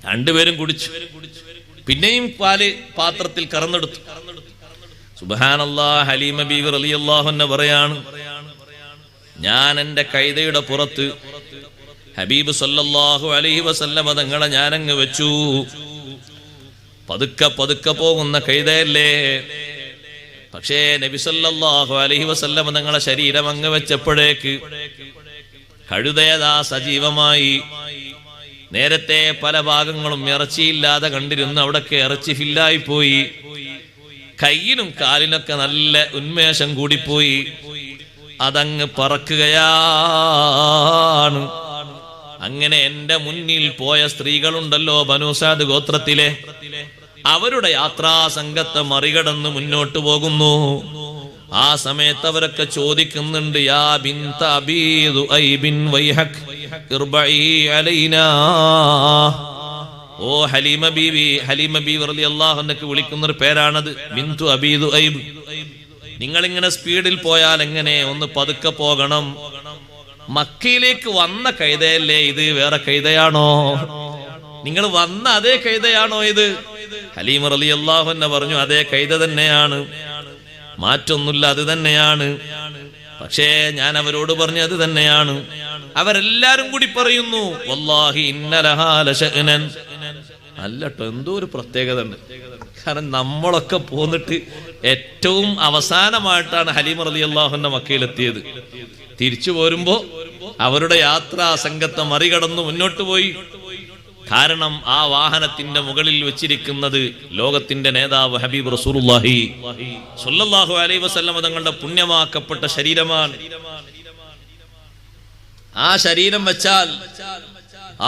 രണ്ടുപേരും കുടിച്ചു. പിന്നെയും പാല് പാത്രത്തിൽ കറന്നെടുത്തു. സുബ്ഹാനല്ലാഹ്, ഹലീമ ബീവി റളിയല്ലാഹു അൻഹ പറയാണ്, ഞാൻ എന്റെ കൈതയുടെ പുറത്ത് ഹബീബ് സല്ലല്ലാഹു അലൈഹി വസല്ലമ തങ്ങളെ ഞാനങ്ങ് വെച്ചു. പതുക്കെ പതുക്കെ പോകുന്ന കൈതയല്ലേ, പക്ഷേ നബി സല്ലല്ലാഹു അലൈഹി വസല്ലമ തങ്ങളെ ശരീരം അങ്ങ് വെച്ചപ്പോഴേക്ക് കഴുതയതാ സജീവമായി. നേരത്തെ പല ഭാഗങ്ങളും ഇറച്ചിയില്ലാതെ കണ്ടിരുന്നു, അവിടൊക്കെ ഇറച്ചി ഫില്ലായി പോയി. കയ്യിനും കാലിനൊക്കെ നല്ല ഉന്മേഷം കൂടിപ്പോയി. അതങ്ങ് പറക്കുകയാണ്. അങ്ങനെ എന്റെ മുന്നിൽ പോയ സ്ത്രീകളുണ്ടല്ലോ, ബനൂ സഅദ് ഗോത്രത്തിലെ, അവരുടെ യാത്രാ സംഘത്തെ മറികടന്ന് മുന്നോട്ട് പോകുന്നു. ആ സമയത്ത് അവരൊക്കെ ചോദിക്കുന്നുണ്ട്, യാ ബിൻത അബീ ദുഐബിൻ വൈഹക് ഇർബഈ അലൈനാ. ഓ ഹലീമ ബീവി, ഹലീമ ബീവി റളിയല്ലാഹു അൻഹക്ക് വിളിക്കുന്ന ഒരു പേരാണത്, ബിൻതു അബീ ദുഐബ്. നിങ്ങളിങ്ങനെ സ്പീഡിൽ പോയാൽ എങ്ങനെ, ഒന്ന് പതുക്കെ പോകണം. മക്കയിലേക്ക് വന്ന കൈതയല്ലേ ഇത്, വേറെ കൈതയാണോ? നിങ്ങൾ വന്ന അതേ കൈതയാണോ ഇത്? ഹലീമ റളിയല്ലാഹു അൻഹ പറഞ്ഞു, അതേ കൈത തന്നെയാണ്, മാറ്റൊന്നുമില്ല, അത് തന്നെയാണ്. പക്ഷേ ഞാൻ അവരോട് പറഞ്ഞു അത് തന്നെയാണ്. അവരെല്ലാരും കൂടി പറയുന്നു, വല്ലാഹി ഇന്ന ലഹാ ലശഅനൻ. അല്ലട്ടോ, എന്തോ ഒരു പ്രത്യേകത ഉണ്ട്. കാരണം നമ്മളൊക്കെ പോന്നിട്ട് ഏറ്റവും അവസാനമായിട്ടാണ് ഹലീമ റളിയല്ലാഹു അൻഹ മക്കയിലെത്തിയത്. തിരിച്ചു പോരുമ്പോ അവരുടെ യാത്രാ സംഘത്തെ മറികടന്ന് മുന്നോട്ട് പോയി. കാരണം ആ വാഹനത്തിന്റെ മുകളിൽ വെച്ചിരിക്കുന്നത് ലോകത്തിന്റെ നേതാവ് ഹബീബ് റസൂലുള്ളാഹി സ്വല്ലല്ലാഹു അലൈഹി വസല്ലം തങ്ങളുടെ പുണ്യമാക്കപ്പെട്ട ശരീരമാണ്. ആ ശരീരം വെച്ചാൽ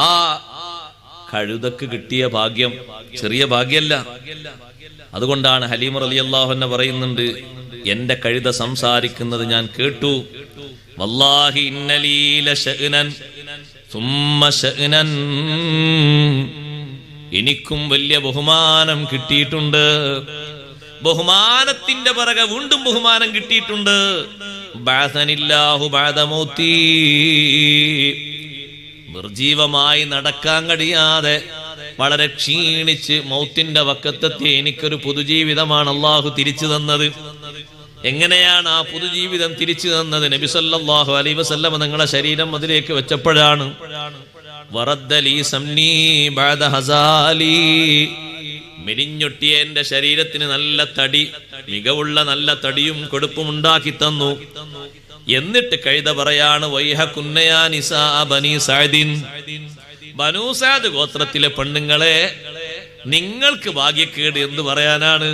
ആ കഴുതക്ക് കിട്ടിയ ഭാഗ്യം ചെറിയ ഭാഗ്യമല്ല. അതുകൊണ്ടാണ് ഹലീമ റളിയല്ലാഹു അൻഹ പറയുന്നുണ്ട്, എന്റെ കഴുത സംസാരിക്കുന്നത് ഞാൻ കേട്ടു. വല്ലാഹി ഇന്നലീ ലശഅനൻ സുമ്മ ശഅനൻ. എനിക്കും വലിയ ബഹുമാനം കിട്ടിയിട്ടുണ്ട്. ബഹുമാനത്തിന്റെ പിറകെ വീണ്ടും ബഹുമാനം കിട്ടിയിട്ടുണ്ട്. ബഅസനില്ലാഹു ബഅദ മൗതി. നിർജീവമായി നടക്കാൻ കഴിയാതെ വളരെ ക്ഷീണിച്ച് മൗത്തിന്റെ വക്കത്തെത്തി എനിക്കൊരു പുതുജീവിതമാണ് അള്ളാഹു തിരിച്ചു തന്നത്. എങ്ങനെയാണ് ആ പുതുജീവിതം തിരിച്ചു തന്നത്? നബി സല്ലല്ലാഹു അലൈഹി വസല്ലം നിങ്ങളെ ശരീരം അതിലേക്ക് വെച്ചപ്പോഴാണ്. വറദ്ദലി സംനി ബഅദ ഹസാലി. മെലിഞ്ഞൊട്ടിയ എന്റെ ശരീരത്തിന് നല്ല തടി, മികവുള്ള നല്ല തടിയും കൊടുപ്പും ഉണ്ടാക്കി തന്നു. എന്നിട്ട് കഴുത പറയാണ്, വൈഹകുന്നയാ നിസാ ബനീ സഅദിൻ. ബനൂ സഅദ് ഗോത്രത്തിലെ പെണ്ണുങ്ങളെ, നിങ്ങൾക്ക് ഭാഗ്യക്കേട് എന്ത് പറയാനാണ്,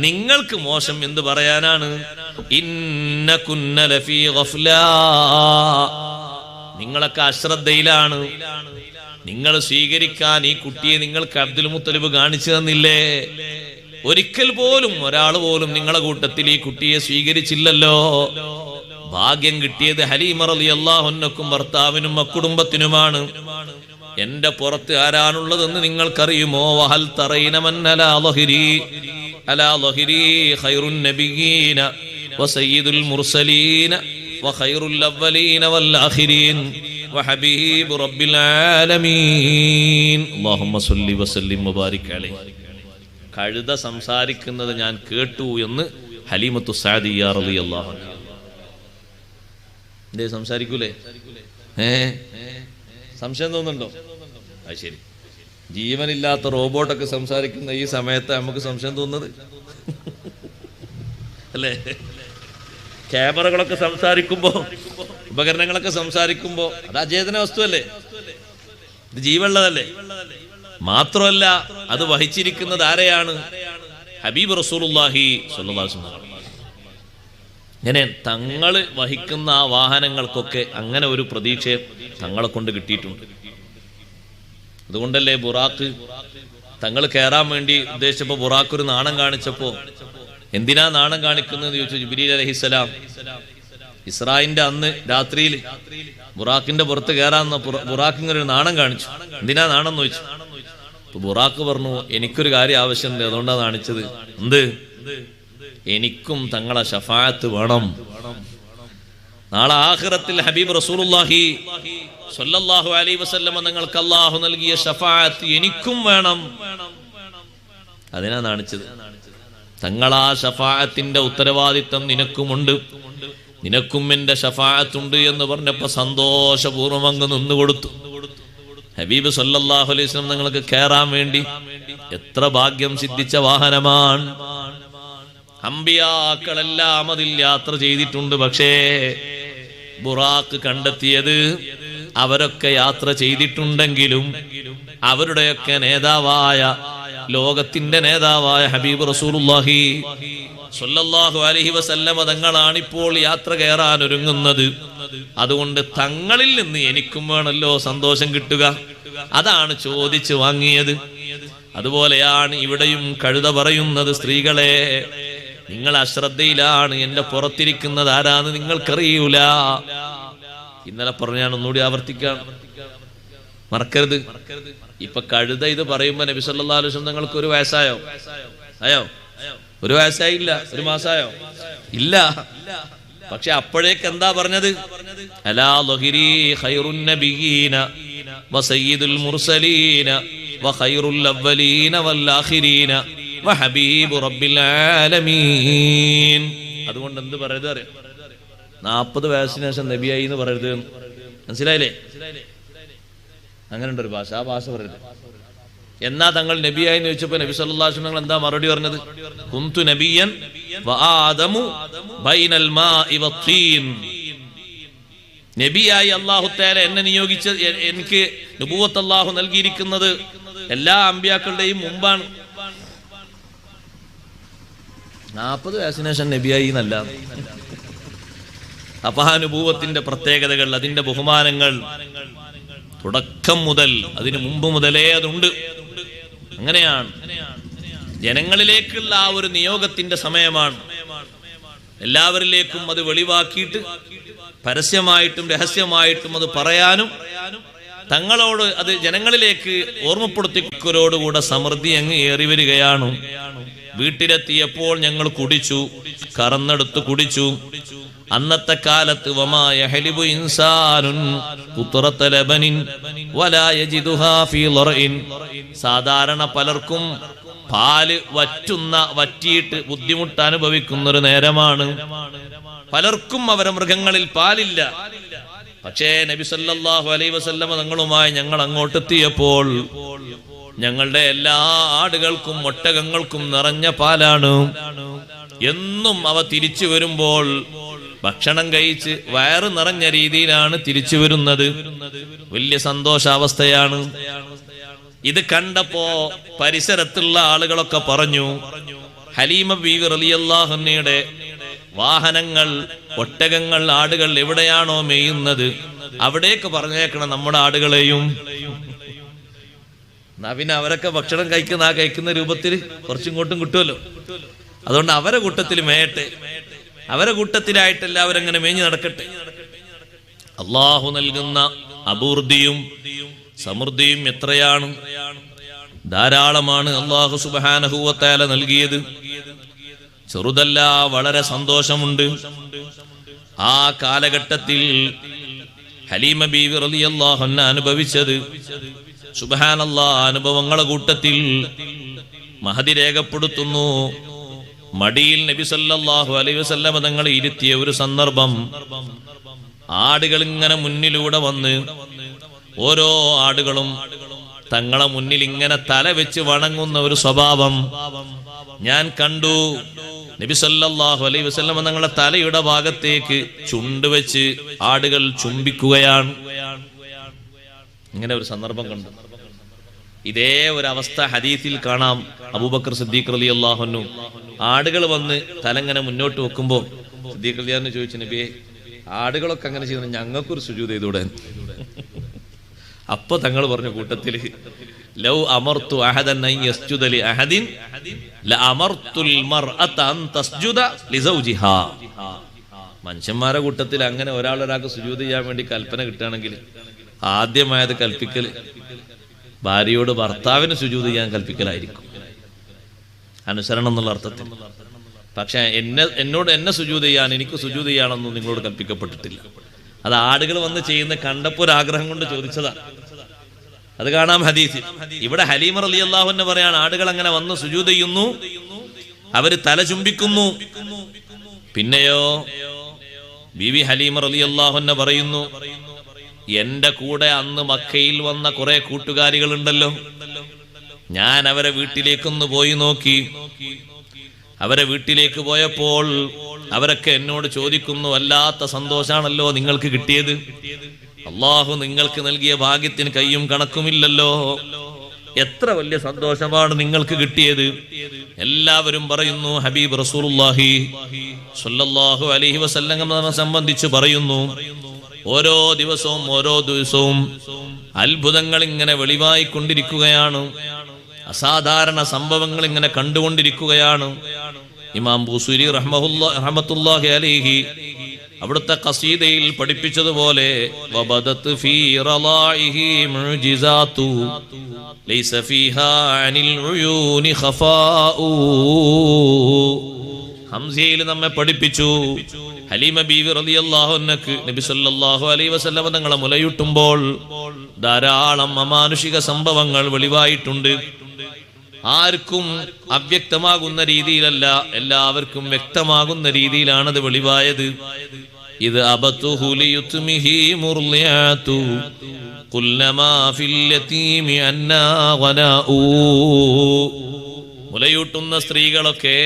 നിങ്ങൾക്ക് മോശം എന്ത് പറയാനാണ്? ഇന്നകുന്ന ലഫീ ഗഫ്ലാ. നിങ്ങളൊക്കെ അശ്രദ്ധയിലാണ്. നിങ്ങൾ സ്വീകരിക്കാൻ ഈ കുട്ടിയെ നിങ്ങൾക്ക് അബ്ദുൽ മുത്തലിബ് കാണിച്ചു തന്നില്ലേ? ഒരിക്കൽ പോലും ഒരാൾ പോലും നിങ്ങളെ കൂട്ടത്തിൽ ഈ കുട്ടിയെ സ്വീകരിച്ചില്ലല്ലോ. ഭാഗ്യം കിട്ടിയത് ഹലീമ റളിയല്ലാഹു അൻഹക്കും ഭർത്താവിനും അക്കുടുംബത്തിനുമാണ്. എന്റെ പുറത്ത് ആരാണുള്ളതെന്ന് നിങ്ങൾക്കറിയുമോ? വഹൽ തറൈന മൻ അലാ ലഹിരി ഖൈറുൻ നബിയ്യീന വസയ്യിദുൽ മുർസലീന വഖൈറുൽ അവ്വലീന വൽ ആഖിരീൻ വഹബീബു റബ്ബിൽ ആലമീൻ. അല്ലാഹുമ്മ സ്വല്ലി വസല്ലിം വബാരിക് അലൈഹി. കഴുത സംസാരിക്കുന്നത് ഞാൻ കേട്ടു എന്ന് ഹലീമത്തു സഅദിയ്യ റളിയല്ലാഹു അൻഹ. എന്തേ സംസാരിക്കൂലേ? സംശയം തോന്നുന്നുണ്ടോ? അത് ശരി, ജീവനില്ലാത്ത റോബോട്ടൊക്കെ സംസാരിക്കുന്ന ഈ സമയത്ത് നമുക്ക് സംശയം തോന്നുന്നത് അല്ലേ? ക്യാമറകളൊക്കെ സംസാരിക്കുമ്പോ, ഉപകരണങ്ങളൊക്കെ സംസാരിക്കുമ്പോ അത് അചേതന വസ്തുവല്ലേ? ഇത് ജീവുള്ളതല്ലേ? മാത്രമല്ല അത് വഹിച്ചിരിക്കുന്നത് ആരെയാണ്? ഹബീബ് റസൂലുള്ളാഹി സ്വല്ലല്ലാഹു അലൈഹി വസല്ലം. ഇങ്ങനെ തങ്ങള് വഹിക്കുന്ന ആ വാഹനങ്ങൾക്കൊക്കെ അങ്ങനെ ഒരു പ്രതീക്ഷ തങ്ങളെ കൊണ്ട് കിട്ടിയിട്ടുണ്ട്. അതുകൊണ്ടല്ലേ ബുറാക്ക് തങ്ങൾ കയറാൻ വേണ്ടി ഉദ്ദേശിച്ചപ്പോ ബുറാക്ക് ഒരു നാണം കാണിച്ചപ്പോ, എന്തിനാ നാണം കാണിക്കുന്നത് ചോദിച്ചു. ജിബ്രീൽ അലൈഹിസ്സലാം ഇസ്രായിന്റെ അന്ന് രാത്രിയിൽ ബുറാക്കിന്റെ പുറത്ത് കയറാന്ന് ബുറാക്ക് ഇങ്ങനെ ഒരു നാണം കാണിച്ചു. എന്തിനാ നാണം എന്ന് ചോദിച്ചു. അപ്പൊ ബുറാക്ക് പറഞ്ഞു, എനിക്കൊരു കാര്യം ആവശ്യമുണ്ട്, അതുകൊണ്ടാണ് കാണിച്ചത്. എന്ത്? എനിക്കും തങ്ങളെ ശഫാഅത്ത് വേണം. നാളെ ആഖിറത്തിൽ ഹബീബ് റസൂലുള്ളാഹി സ്വല്ലല്ലാഹു അലൈഹി വസല്ലം നിങ്ങൾക്ക് അല്ലാഹു നൽകിയ ശഫാഅത്ത് എനിക്കും വേണം. അതിനാ കാണിച്ചത്. തങ്ങളാ ശഫാഅത്തിന്റെ ഉത്തരവാദിത്തം നിനക്കുമുണ്ട്, നിനക്കും എന്റെ ശഫാഅത്തുണ്ട് എന്ന് പറഞ്ഞപ്പോ സന്തോഷപൂർവ്വം അങ്ങ് നിന്നുകൊടുത്തു. ഹബീബ് സല്ലല്ലാഹു അലൈഹി വസല്ലം നിങ്ങൾക്ക് കയറാൻ വേണ്ടി എത്ര ഭാഗ്യം സിദ്ധിച്ച വാഹനമാണ്. അമ്പിയാക്കളെല്ലാം അതിൽ യാത്ര ചെയ്തിട്ടുണ്ട്. പക്ഷേ ബുറാക്ക് കണ്ടെത്തിയത് അവരൊക്കെ യാത്ര ചെയ്തിട്ടുണ്ടെങ്കിലും അവരുടെയൊക്കെ നേതാവായ, ലോകത്തിന്റെ നേതാവായ ഹബീബ് റസൂലുള്ളാഹി സ്വല്ലല്ലാഹു അലൈഹി വസല്ലം തങ്ങളാണ് ഇപ്പോൾ യാത്ര കയറാൻ ഒരുങ്ങുന്നത്. അതുകൊണ്ട് തങ്ങളിൽ നിന്ന് എനിക്കും വേണമല്ലോ സന്തോഷം കിട്ടുക. അതാണ് ചോദിച്ചു വാങ്ങിയത്. അതുപോലെയാണ് ഇവിടെയും കഴുത പറയുന്നത്, സ്ത്രീകളെ നിങ്ങൾ അശ്രദ്ധയിലാണ്, എന്റെ പുറത്തിരിക്കുന്നത് ആരാന്ന് നിങ്ങൾക്കറിയൂല. ഇന്നലെ പറഞ്ഞാണ്, ഒന്നുകൂടി ആവർത്തിക്കാം, മറക്കരുത്. ഇപ്പൊ കഴുത ഇത് പറയുമ്പോ നബി സല്ലല്ലാഹു അലൈഹി വസല്ലം നിങ്ങൾക്ക് ഒരു വയസ്സായോ? ആയോ? ഒരു വയസ്സായില്ല. ഒരു മാസായോ? ഇല്ല. പക്ഷെ അപ്പോഴേക്ക് എന്താ പറഞ്ഞത്? അലാ ലഹിരി ഖൈറുൻ നബിയീന വസയ്യിദുൽ മുർസലീന വഖൈറുൽ അവ്വലീന വൽ ആഖിരീന വഹബീബു റബ്ബിൽ ആലമീൻ. അതുകൊണ്ട് എന്ത് പറയരുത് അറിയാം? 40 വയസ്സിന് ശേഷം നബിയായി എന്ന് പറയരുത്. മനസ്സിലായില്ലേ? അങ്ങനെ ഉണ്ടൊരു ഭാഷ, ആ ഭാഷ പറയരുത്. എന്നാ തങ്ങൾ നബിയായി എന്ന് ചോദിച്ചപ്പോ നബി സല്ലല്ലാഹു അലൈഹി വസല്ലം എന്താ മറുപടി പറഞ്ഞത്? കുന്തു നബിയൻ വആദമു ബൈനൽ മാഇ വത്തീൻ. നബിയായി അല്ലാഹു തആല എന്നെ നിയോഗിച്ച, എനിക്ക് നബുവത്ത് അല്ലാഹു നൽകിയിരിക്കുന്നത് എല്ലാ അമ്പിയാക്കളുടെയും മുമ്പാണ്. 40 വയസ്സിന് ശേഷം നബിയായി എന്നല്ല. അപ്പൊ ആ നബുവത്തിന്റെ പ്രത്യേകതകൾ, അതിന്റെ ബഹുമാനങ്ങൾ തുടക്കം മുതൽ, അതിനു മുമ്പ് മുതലേ അതുണ്ട്. അങ്ങനെയാണ് ജനങ്ങളിലേക്കുള്ള ആ ഒരു നിയോഗത്തിന്റെ സമയമാണ്. എല്ലാവരിലേക്കും അത് വെളിവാക്കിയിട്ട് പരസ്യമായിട്ടും രഹസ്യമായിട്ടും അത് പറയാനും തങ്ങളോട് അത് ജനങ്ങളിലേക്ക് ഓർമ്മപ്പെടുത്തിക്കലോടുകൂടെ സമൃദ്ധി അങ്ങ് ഏറി വരികയാണ്. വീട്ടിലെത്തിയപ്പോൾ ഞങ്ങൾ കുടിച്ചു, കറന്നെടുത്ത് കുടിച്ചു. അന്നത്തെ കാലത്ത് വമായ ഹലിബു ഇൻസാനുൻ ഖുത്രത ലബനിൻ വലാ യജിദുഹാ ഫീ ലറഇൻ. സാധാരണ പലർക്കും പാല് വറ്റിയിട്ട് ബുദ്ധിമുട്ട് അനുഭവിക്കുന്ന ഒരു നേരമാണ്. പലർക്കും അവരെ മൃഗങ്ങളിൽ പാലില്ല. പക്ഷേ നബി സല്ലല്ലാഹു അലൈഹി വസല്ലം തങ്ങളുമായി ഞങ്ങൾ അങ്ങോട്ടെത്തിയപ്പോൾ ഞങ്ങളുടെ എല്ലാ ആടുകൾക്കും ഒട്ടകങ്ങൾക്കും നിറഞ്ഞ പാലാണ്. എന്നും അവ തിരിച്ചു വരുമ്പോൾ ഭക്ഷണം കഴിച്ച് വയറ് നിറഞ്ഞ രീതിയിലാണ് തിരിച്ചു വരുന്നത്. വലിയ സന്തോഷാവസ്ഥയാണ്. ഇത് കണ്ടപ്പോ പരിസരത്തുള്ള ആളുകളൊക്കെ പറഞ്ഞു, ഹലീമ ബീവി റളിയല്ലാഹു അൻഹയുടെ വാഹനങ്ങൾ, ഒട്ടകങ്ങൾ, ആടുകൾ എവിടെയാണോ മേയുന്നത് അവിടേക്ക് പറഞ്ഞേക്കണം നമ്മുടെ ആടുകളെയും. പിന്നെ അവരൊക്കെ ഭക്ഷണം കഴിക്കുന്ന രൂപത്തിൽ കുറച്ചിങ്ങോട്ടും കിട്ടുമല്ലോ. അതുകൊണ്ട് അവരെ കൂട്ടത്തിൽ മേയട്ടെ, അവരെ കൂട്ടത്തിലായിട്ട് എല്ലാവരും അങ്ങനെ മേഞ്ഞു നടക്കട്ടെ. അള്ളാഹു നൽകുന്ന അഭിവൃദ്ധിയും സമൃദ്ധിയും എത്രയാണ്, ധാരാളമാണ് അള്ളാഹു സുബ്ഹാനഹു വ തആല നൽകിയത്. ചെറുതല്ല, വളരെ സന്തോഷമുണ്ട്. ആ കാലഘട്ടത്തിൽ ഹലീമ ബീവി റളിയല്ലാഹു അൻഹ അനുഭവിച്ചത്, സുബ്ഹാനല്ലാഹ്, അനുഭവങ്ങളുടെ കൂട്ടത്തിൽ മഹദി രേഖപ്പെടുത്തുന്നു, മടിയിൽ നബി സല്ലല്ലാഹു അലൈഹി വസല്ലം തങ്ങളെ ഇരുത്തിയ ഒരു സന്ദർഭം. ആടുകൾ ഇങ്ങനെ മുന്നിലൂടെ വന്ന് ഓരോ ആടുകളും തങ്ങളെ മുന്നിൽ ഇങ്ങനെ തല വെച്ച് വണങ്ങുന്ന ഒരു സ്വഭാവം ഞാൻ കണ്ടു. നബി സല്ലല്ലാഹു അലൈഹി വസല്ലം തങ്ങളുടെ തലയുടെ ഭാഗത്തേക്ക് ചുണ്ട് വെച്ച് ആടുകൾ ചുംബിക്കുകയാണ്. ഇങ്ങനെ ഒരു സന്ദർഭം കണ്ടു. ഇതേ ഒരവസ്ഥ ഹദീസിൽ കാണാം. അബൂബക്കർ സിദ്ദീഖ് റളിയല്ലാഹു അൻഹു ആടുകൾ വന്ന് തലങ്ങനെ മുന്നോട്ട് വെക്കുമ്പോൾ സിദ്ദീഖ് റളിയല്ലാഹു അൻഹു ചോദിച്ചു, നബിയെ ആടുകളൊക്കെ അങ്ങനെ ചെയ്യുന്നത് ഞങ്ങൾക്കൊരു സുജൂദ് ചെയ്തൂടെ? അപ്പൊ തങ്ങൾ പറഞ്ഞ കൂട്ടത്തില് ലൗ അമർതു അഹദൻ അൻ യസ്ജുദ ലി അഹദിൻ ലഅമർതുൽ മർഅത അൻ തസ്ജുദ ലിസൗജിഹാ. മനുഷ്യന്മാരുടെ കൂട്ടത്തിൽ അങ്ങനെ ഒരാൾക്ക് സുജൂദ് ചെയ്യാൻ വേണ്ടി കൽപ്പന കിട്ടുകയാണെങ്കിൽ ആദ്യമായത് കൽപ്പിക്കൽ ഭാര്യയോട് ഭർത്താവിന് സുജൂദ് ചെയ്യാൻ കൽപ്പിക്കലായിരിക്കും, അനുസരണം എന്നുള്ള അർത്ഥത്തിൽ. പക്ഷെ എന്നെ സുജൂദ് ചെയ്യാൻ, എനിക്ക് സുജൂദ് ചെയ്യാനൊന്നും നിങ്ങളോട് കൽപ്പിക്കപ്പെട്ടിട്ടില്ല. അത് ആടുകൾ വന്ന് ചെയ്യുന്ന കണ്ടപ്പോൾ ഒരു ആഗ്രഹം കൊണ്ട് ചോദിച്ചതാണ്. അത് കാണാം ഹദീസിൽ. ഇവിടെ ഹലീമ റളിയല്ലാഹു അൻഹ പറയാണ്, ആടുകൾ അങ്ങനെ വന്ന് സുജൂദ് ചെയ്യുന്നു, അവര് തല ചുംബിക്കുന്നു. പിന്നെയോ ബീവി ഹലീമ റളിയല്ലാഹു അൻഹ പറയുന്നു, എന്റെ കൂടെ അന്ന് മക്കയിൽ വന്ന കുറെ കൂട്ടുകാരികളുണ്ടല്ലോ, ഞാൻ അവരെ വീട്ടിലേക്കൊന്ന് പോയി നോക്കി. അവരെ വീട്ടിലേക്ക് പോയപ്പോൾ അവരൊക്കെ എന്നോട് ചോദിക്കുന്നു, വല്ലാത്ത സന്തോഷാണല്ലോ നിങ്ങൾക്ക് കിട്ടിയത്, അള്ളാഹു നിങ്ങൾക്ക് നൽകിയ ഭാഗ്യത്തിന് കയ്യും കണക്കുമില്ലല്ലോ, എത്ര വലിയ സന്തോഷമാണ് നിങ്ങൾക്ക് കിട്ടിയത്. എല്ലാവരും പറയുന്നു, ഹബീബ് റസൂലുള്ളാഹി സ്വല്ലല്ലാഹു അലൈഹി വസല്ലം സംബന്ധിച്ച് പറയുന്നു, ഓരോ ദിവസവും അത്ഭുതങ്ങൾ ഇങ്ങനെ വെളിവായിക്കൊണ്ടിരിക്കുകയാണ്, അസാധാരണ സംഭവങ്ങൾ ഇങ്ങനെ കണ്ടുകൊണ്ടിരിക്കുകയാണ്. ഇമാം ബൂസൂരി റഹ്മത്തുള്ളാഹി അലൈഹി അവിടുത്തെ ഖസീദയിൽ പഠിപ്പിച്ചതുപോലെ വബദത് ഫീ റളാഇഹി മുഅ്ജിസാതു ലൈസ ഫീഹാ അനിൽ ഉയൂനി ഖഫാഉ. ഹംസയിൽ നമ്മെ പഠിപ്പിച്ചു, ഹലീമ ബീവി റളിയല്ലാഹു അൻഹക്ക് നബി സല്ലല്ലാഹു അലൈഹി വസല്ലം തങ്ങളെ മുലയൂട്ടുമ്പോൾ ധാരാളം അമാനുഷിക സംഭവങ്ങൾ വെളിവായിട്ടുണ്ട്. ആർക്കും അവ്യക്തമാകുന്ന രീതിയിലല്ല, എല്ലാവർക്കും വ്യക്തമാകുന്ന രീതിയിലാണത് വെളിവായത്. ഇത് അബതുഹു ലിയുത്മിഹി മുർളിയാതു ഖുൽനമാ ഫിൽ യതീമി അന്നാ ഗനാഉ. മുലയൂട്ടുന്ന സ്ത്രീകളൊക്കെ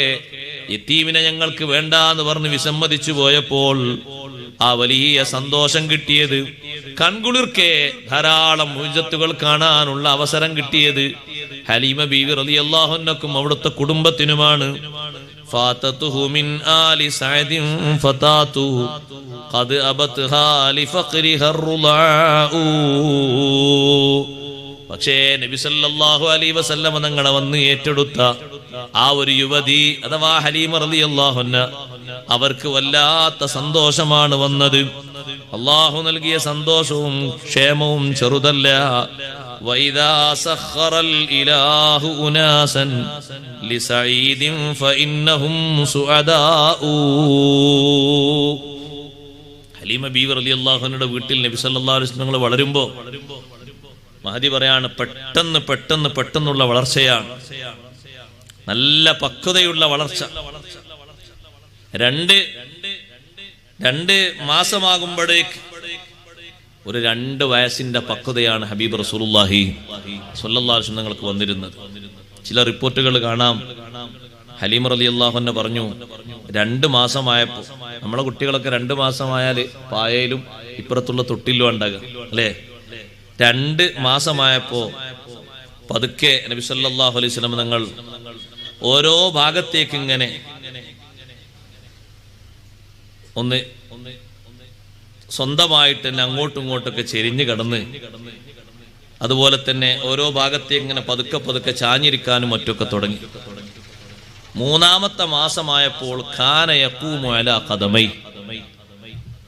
യതീമിനെ ഞങ്ങൾക്ക് വേണ്ടാന്ന് പറഞ്ഞ് വിസമ്മതിച്ചു പോയപ്പോൾ ആ വലിയ സന്തോഷം കിട്ടിയത്, കൺകുളിർക്കെ ധാരാളം മുഅ്ജിസത്തുകൾ കാണാനുള്ള അവസരം കിട്ടിയത് ഹലീമ ബീവി റളിയല്ലാഹു അൻഹക്കും അവിടുത്തെ കുടുംബത്തിനുമാണ്. ഫാതതുഹു മിൻ ആലി സഅദിൻ ഫതാതു ഖദ് അബത്ഹാ ലിഫഖ്രിഹ റുളാഉ. പക്ഷേ നബി സല്ലല്ലാഹു അലൈഹി വസല്ലം തങ്ങളെ വന്ന് ഏറ്റെടുത്ത ആ ഒരു യുവതി അഥവാ ഹലീമ റളിയല്ലാഹു അൻഹ, അവർക്ക് വല്ലാത്ത സന്തോഷമാണ് വന്നത്. അല്ലാഹു നൽകിയ സന്തോഷവും ക്ഷേമവും ചെറുതല്ല. വഇദാ സഖറൽ ഇലാഹു ഉനാസൻ ലിസഈദിൻ ഫഇന്നഹും സുഅദാഉ. ഹലീമ ബീവി റളിയല്ലാഹു അൻഹയുടെ വീട്ടിൽ നബി സല്ലല്ലാഹു അലൈഹി വസല്ലം വളരുമ്പോൾ മഹദി പറയാണ്, പെട്ടെന്നുള്ള വളർച്ചയാണ്, നല്ല പക്വതയുള്ള വളർച്ച. രണ്ട് മാസമാകുമ്പോഴേക്ക് ഒരു 2 വയസ്സിന്റെ പക്വതയാണ് ഹബീബ് റസൂലുള്ളാഹി സ്വല്ലല്ലാഹു അലൈഹി വസല്ലം തങ്ങൾക്ക് വന്നിരുന്നത്. ചില റിപ്പോർട്ടുകൾ കാണാം, ഹലീമ റളിയല്ലാഹു അൻഹ പറഞ്ഞു, 2 മാസമായപ്പോ, നമ്മളെ കുട്ടികളൊക്കെ 2 മാസമായാല് പായയിലും ഇപ്പുറത്തുള്ള തൊട്ടിലും ഉണ്ടാകുക അല്ലേ. 2 മാസമായപ്പോ പതുക്കെ നബി സല്ലല്ലാഹു അലൈഹി വസല്ലം തങ്ങൾ ഓരോ ഭാഗത്തേക്ക് ഇങ്ങനെ ഒന്ന് സ്വന്തമായിട്ട് തന്നെ അങ്ങോട്ടും ഇങ്ങോട്ടൊക്കെ ചെരിഞ്ഞു കിടന്ന്, അതുപോലെ തന്നെ ഓരോ ഭാഗത്തേക്ക് ഇങ്ങനെ പതുക്കെ ചാഞ്ഞിരിക്കാനും മറ്റൊക്കെ തുടങ്ങി. 3-ാമത്തെ മാസമായപ്പോൾ ഖാന യഖൂമു അലാ ഖദമൈ,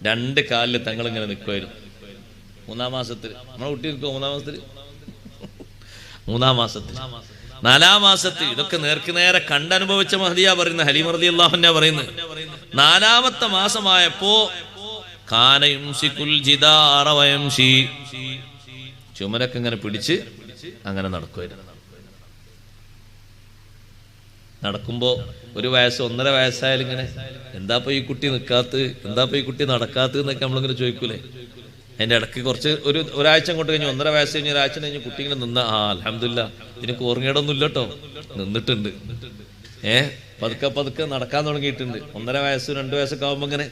2 കാലിൽ തങ്ങൾ ഇങ്ങനെ നിൽക്കുമായിരുന്നു. 3-ാം മാസത്തിൽ നമ്മളെ കുട്ടി നിൽക്കുമോ? 3-ാം മാസത്തിൽ 3-ാം മാസത്തിൽ 4-ാം മാസത്തിൽ ഇതൊക്കെ നേരെ കണ്ടനുഭവിച്ച മഹദിയ പറയുന്ന ഹലീമ റളിയല്ലാഹു അൻഹ പറയുന്നത്, 4-ാമത്തെ മാസമായപ്പോ ഖാന യുംസികുൽ ജിദാറ വയംശി, ചുമരൊക്കെ ഇങ്ങനെ പിടിച്ച് അങ്ങനെ നടക്കുമായിരുന്നു. നടക്കുമ്പോ 1 വയസ്സ് 1.5 വയസ്സായാലും ഇങ്ങനെ, എന്താപ്പോ ഈ കുട്ടി നിൽക്കാത്തത്, എന്താപ്പോ ഈ കുട്ടി നടക്കാത്തത് എന്നൊക്കെ നമ്മളിങ്ങനെ ചോദിക്കൂലേ. അതിന്റെ ഇടയ്ക്ക് കുറച്ച് ഒരാഴ്ച അങ്ങോട്ട് കഴിഞ്ഞു, 1.5 വയസ്സ് കഴിഞ്ഞ്, ഒരാഴ്ച കഴിഞ്ഞ് കുട്ടി ഇങ്ങനെ നിന്ന, അൽഹംദുലില്ലാ ഇതിനൊക്കെ ഓർമ്മേടൊന്നും ഇല്ല കേട്ടോ, നിന്നിട്ടുണ്ട്. പതുക്കെ നടക്കാൻ തുടങ്ങിയിട്ടുണ്ട്. 1.5 വയസ്സ് 2 വയസ്സൊക്കെ ആവുമ്പോ ഇങ്ങനെ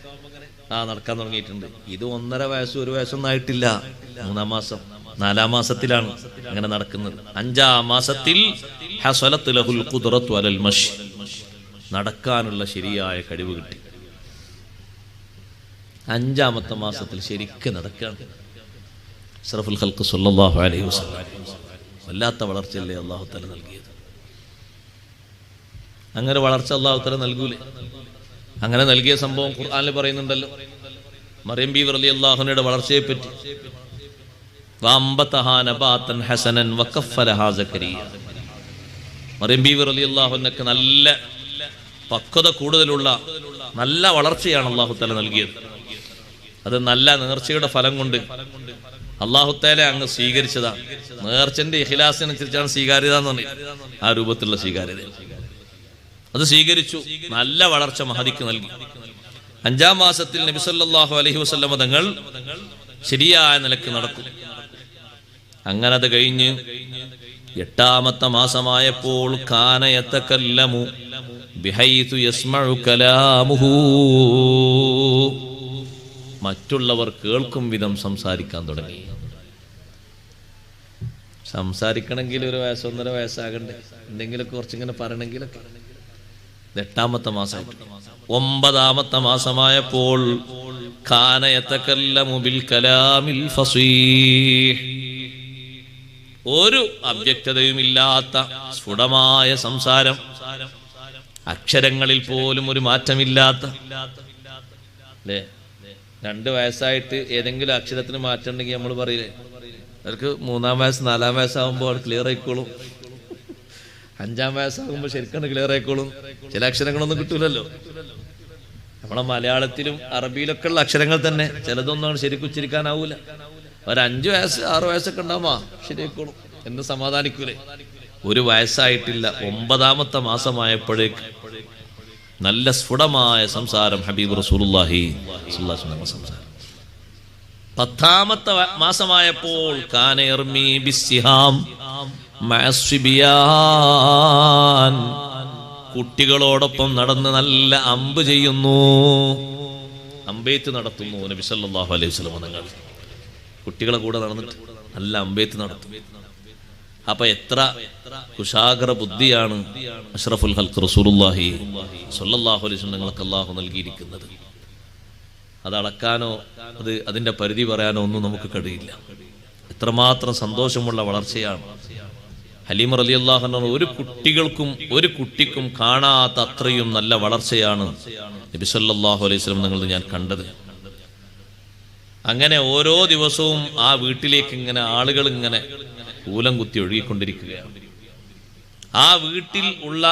നടക്കാൻ തുടങ്ങിയിട്ടുണ്ട്. ഇത് 1.5 വയസ്സ് 1 വയസ്സൊന്നും ആയിട്ടില്ല, 3-ാം മാസം. 4-ാം മാസത്തിലാണ് അങ്ങനെ നടക്കുന്നത്. 5-ാം മാസത്തിൽ ഹസലത്ത് ലഹുൽ ഖുദ്റത്തു അലൽ മശ്, നടക്കാനുള്ള ശരിയായ കഴിവ് കിട്ടി. 5-ാമത്തെ മാസത്തിൽ ശരിക്കും നടക്കുകയാണ്. അഷ്റഫുൽ ഖൽഖ് സ്വല്ലല്ലാഹു അലൈഹി വസല്ലം വല്ലാത്ത വളർച്ചയല്ലേ അല്ലാഹു തആല നൽകിയത്. അങ്ങനെ വളർച്ച അല്ലാഹു തആല നൽകൂലേ? അങ്ങനെ നൽകിയ സംഭവം ഖുർആനിൽ പറയുന്നുണ്ടല്ലോ. മറിയം ബീവി റളിയല്ലാഹു അൻഹയുടെ വളർച്ചയെ പറ്റി, വഅംബതഹാ നബാതൻ ഹസനൻ വകഫലഹാ സക്കരിയ. മറിയം ബീവി റളിയല്ലാഹു അൻഹയ്ക്ക് നല്ല പക്വത കൂടുതലുള്ള നല്ല വളർച്ചയാണ് അല്ലാഹു തആല നൽകിയത്. അത് നല്ല നേർച്ചയുടെ ഫലം കൊണ്ട് അല്ലാഹു തആല അങ്ങ് സ്വീകരിച്ചതാണ്. നേർച്ചന്റെ ഇഖ്ലാസിനനുസരിച്ചാണ് സ്വീകാര്യത എന്ന് പറഞ്ഞത്. ആ രൂപത്തിലുള്ള സ്വീകാര്യത അത് സ്വീകരിച്ചു. നല്ല വളർച്ച മഹദിക്ക് നൽകി. 5-ാം മാസത്തിൽ നബി സല്ലല്ലാഹു അലൈഹി വസല്ലം തങ്ങൾ ശരിയായ നിലക്ക് നടക്കും. അങ്ങനെ അത് കഴിഞ്ഞ് 8-ാമത്തെ മാസമായപ്പോൾ കാന യതകല്ലമു ബിഹൈതു യസ്മഉ കലാമുഹു, മറ്റുള്ളവർ കേൾക്കും വിധം സംസാരിക്കാൻ തുടങ്ങി. സംസാരിക്കണമെങ്കിൽ ഒരു 1.5 വയസ്സാകണ്ടേ, എന്തെങ്കിലുമൊക്കെ കുറച്ചിങ്ങനെ പറയണമെങ്കിലൊക്കെ. 8-ാമത്തെ മാസമായിട്ട് 9-ാമത്തെ മാസമായപ്പോൾ കാന യതകല്ലമു ബിൽ കലാമിൽ ഫസീഹ്, ഒരു അവ്യക്തതയുമില്ലാത്ത സ്ഫുടമായ സംസാരം, അക്ഷരങ്ങളിൽ പോലും ഒരു മാറ്റമില്ലാത്ത. അല്ലേ, 2 വയസ്സായിട്ട് ഏതെങ്കിലും അക്ഷരത്തിന് മാറ്റം ഉണ്ടെങ്കിൽ നമ്മൾ പറയില്ലേ, അവർക്ക് 3-ാം വയസ്സ് 4-ാം വയസ്സാകുമ്പോൾ അത് ക്ലിയർ ആയിക്കോളും. 5-ാം വയസ്സാകുമ്പോൾ ശരിക്കും ക്ലിയർ ആയിക്കോളും. ചില അക്ഷരങ്ങളൊന്നും കിട്ടൂലല്ലോ. നമ്മളെ മലയാളത്തിലും അറബിയിലൊക്കെ ഉള്ള അക്ഷരങ്ങൾ തന്നെ ചിലതൊന്നും ശരിക്കും ഉച്ചരിക്കാനാവൂല. ഒരു 5 വയസ്സ് 6 വയസ്സൊക്കെ ഉണ്ടാവുമ്പോ ശരിയായിക്കോളും എന്ന് സമാധാനിക്കൂലേ. 1 വയസ്സായിട്ടില്ല, 9-ാമത്തെ മാസമായപ്പോഴേക്ക് നല്ല സ്ഫുടമായ സംസാരം ഹബീബ് റസൂലുള്ളാഹി സ്വല്ലല്ലാഹു അലൈഹി വസല്ലം സംസാരം. 10-ാമത്തെ മാസമായപ്പോൾ കാന യർമി ബിസ്സിഹാം മഅസ്ബിയാൻ, കുട്ടികളോടൊപ്പം നടന്ന് നല്ല അമ്പ് ചെയ്യുന്നു, അമ്പെയ്ത്ത് നടത്തുന്നു നബി സല്ലല്ലാഹു അലൈഹി വസല്ലം തങ്ങൾ. കുട്ടികളെ കൂടെ നടന്നിട്ട് നല്ല അമ്പെയ്ത്ത് നടത്തും. അപ്പൊ എത്ര കുശാഗ്ര ബുദ്ധിയാണ് അഷ്റഫുൽ ഖൽഖ് റസൂലുള്ളാഹി സ്വല്ലല്ലാഹു അലൈഹി വസല്ലം തങ്ങൾക്ക് അല്ലാഹു നൽകിയിരിക്കുന്നത്. അത് അളക്കാനോ അതിന്റെ പരിധി പറയാനോ ഒന്നും നമുക്ക് കഴിയില്ല. എത്രമാത്രം സന്തോഷമുള്ള വളർച്ചയാണ്. ഹലീമ റളിയല്ലാഹു അൻഹ ഒരു കുട്ടിക്കും കാണാത്ത അത്രയും നല്ല വളർച്ചയാണ് നബി സല്ലല്ലാഹു അലൈഹി വസല്ലം തങ്ങൾ ഞാൻ കണ്ടത്. അങ്ങനെ ഓരോ ദിവസവും ആ വീട്ടിലേക്ക് ഇങ്ങനെ ആളുകൾ ഇങ്ങനെ കൂലം കുത്തി ഒഴുകിക്കൊണ്ടിരിക്കുകയാണ്. ആ വീട്ടിൽ ഉള്ള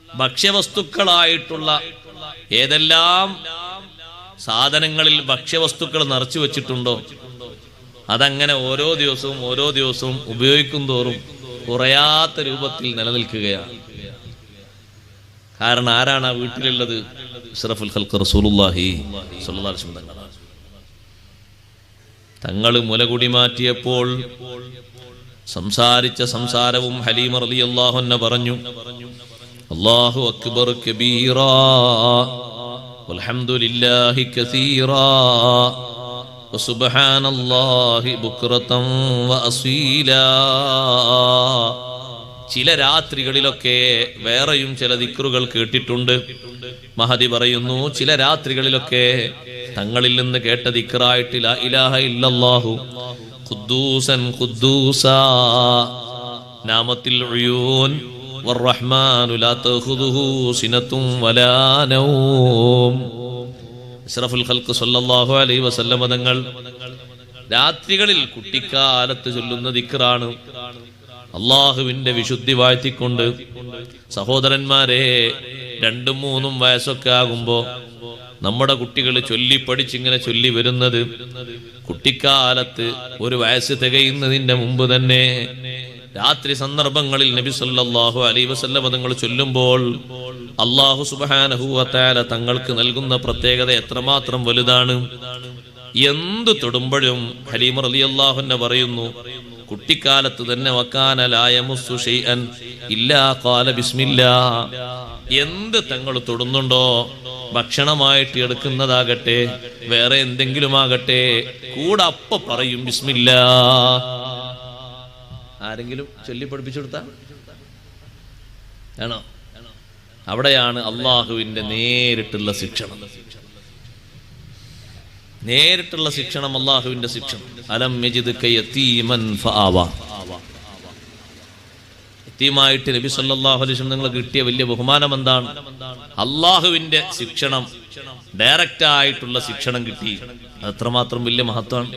ഭക്ഷ്യവസ്തുക്കളായിട്ടുള്ള ഏതെല്ലാം സാധനങ്ങളിൽ ഭക്ഷ്യവസ്തുക്കൾ നിറച്ചു വെച്ചിട്ടുണ്ടോ അതങ്ങനെ ഓരോ ദിവസവും ഉപയോഗിക്കും തോറും കുറയാത്ത രൂപത്തിൽ നിലനിൽക്കുകയാണ്. കാരണം ആരാണ് ആ വീട്ടിലുള്ളത്? അഷ്റഫുൽ ഖൽഖ് റസൂലുള്ളാഹി സ്വല്ലല്ലാഹു അലൈഹി വസല്ലം തങ്ങൾ മുലകുടി മാറ്റിയപ്പോൾ സംസാരിച്ച സംസാരവും ഹലീമ റളിയല്ലാഹു അൻഹ പറഞ്ഞു, അല്ലാഹു അക്ബർ കബീറാ വൽഹംദുലില്ലാഹി കസീറാ വസുബ്ഹാനല്ലാഹി ബുക്റതൻ വഅസീലാ. ചില രാത്രികളിലൊക്കെ വേറെയും ചില ദിക്റുകൾ കേട്ടിട്ടുണ്ട്. മഹദി പറയുന്നു, ചില രാത്രികളിലൊക്കെ തങ്ങളിൽ നിന്ന് കേട്ട ദിക്റായിട്ട് ലാ ഇലാഹ ഇല്ലല്ലാഹു ഖുദ്ദൂസൻ ഖുദ്ദൂസാ നാമത്തിൽ ഉയൂൻ വറഹ്മാനു ലാ തഖുദുഹു സിനത്തും വലാ നൗം. അഷ്റഫുൽ ഖൽഖ് സ്വല്ലല്ലാഹു അലൈഹി വസല്ലം തങ്ങൾ രാത്രികളിൽ കുട്ടിക്കാലത്ത് ചൊല്ലുന്ന ദിക്റാണ്. അള്ളാഹുവിന്റെ വിശുദ്ധി വാഴ്ത്തിക്കൊണ്ട് സഹോദരന്മാരെ 2-3 വയസ്സൊക്കെ ആകുമ്പോ നമ്മുടെ കുട്ടികൾ ചൊല്ലി പഠിച്ചിങ്ങനെ ചൊല്ലി വരുന്നത് കുട്ടിക്കാലത്ത് 1 വയസ്സ് തികയുന്നതിന്റെ മുമ്പ് തന്നെ രാത്രി സന്ദർഭങ്ങളിൽ നബി സല്ലല്ലാഹു അലൈഹി വസല്ലം തങ്ങൾ ചൊല്ലുമ്പോൾ അല്ലാഹു സുബ്ഹാനഹു വ തആല തങ്ങൾക്ക് നൽകുന്ന പ്രത്യേകത എത്രമാത്രം വലുതാണ്. എന്തു തൊടുമ്പോഴും ഹലീമ റളിയല്ലാഹു അൻഹ പറയുന്നു, കുട്ടിക്കാലത്ത് തന്നെ വകാന ലാ യമുസ്സു ഷൈഅൻ ഇല്ലാ ഖാല ബിസ്മില്ലാ. എന്ത് തങ്ങൾ തൊടുന്നുണ്ടോ ഭക്ഷണമായിട്ട് എടുക്കുന്നതാകട്ടെ വേറെ എന്തെങ്കിലും ആകട്ടെ കൂടെ അപ്പ പറയും ബിസ്മില്ലാ. ആരെങ്കിലും ചൊല്ലി പഠിപ്പിച്ചു കൊടുത്താ ആണോ? അവിടെയാണ് അള്ളാഹുവിന്റെ നേരിട്ടുള്ള ശിക്ഷണം. നേരിട്ടുള്ള ശിക്ഷണം അള്ളാഹുവിന്റെ ശിക്ഷണം. അലം യജിദ്ക യതീമൻ ഫആവ. യതീമായിട്ട് നബി സല്ലല്ലാഹു അലൈഹി വസല്ലം നിങ്ങൾ കിട്ടിയ വലിയ ബഹുമാനം എന്താണ്? അള്ളാഹുവിന്റെ ശിക്ഷണം, ഡയറക്റ്റ് ആയിട്ടുള്ള ശിക്ഷണം കിട്ടി. അത്രമാത്രം വലിയ മഹത്വമാണ്.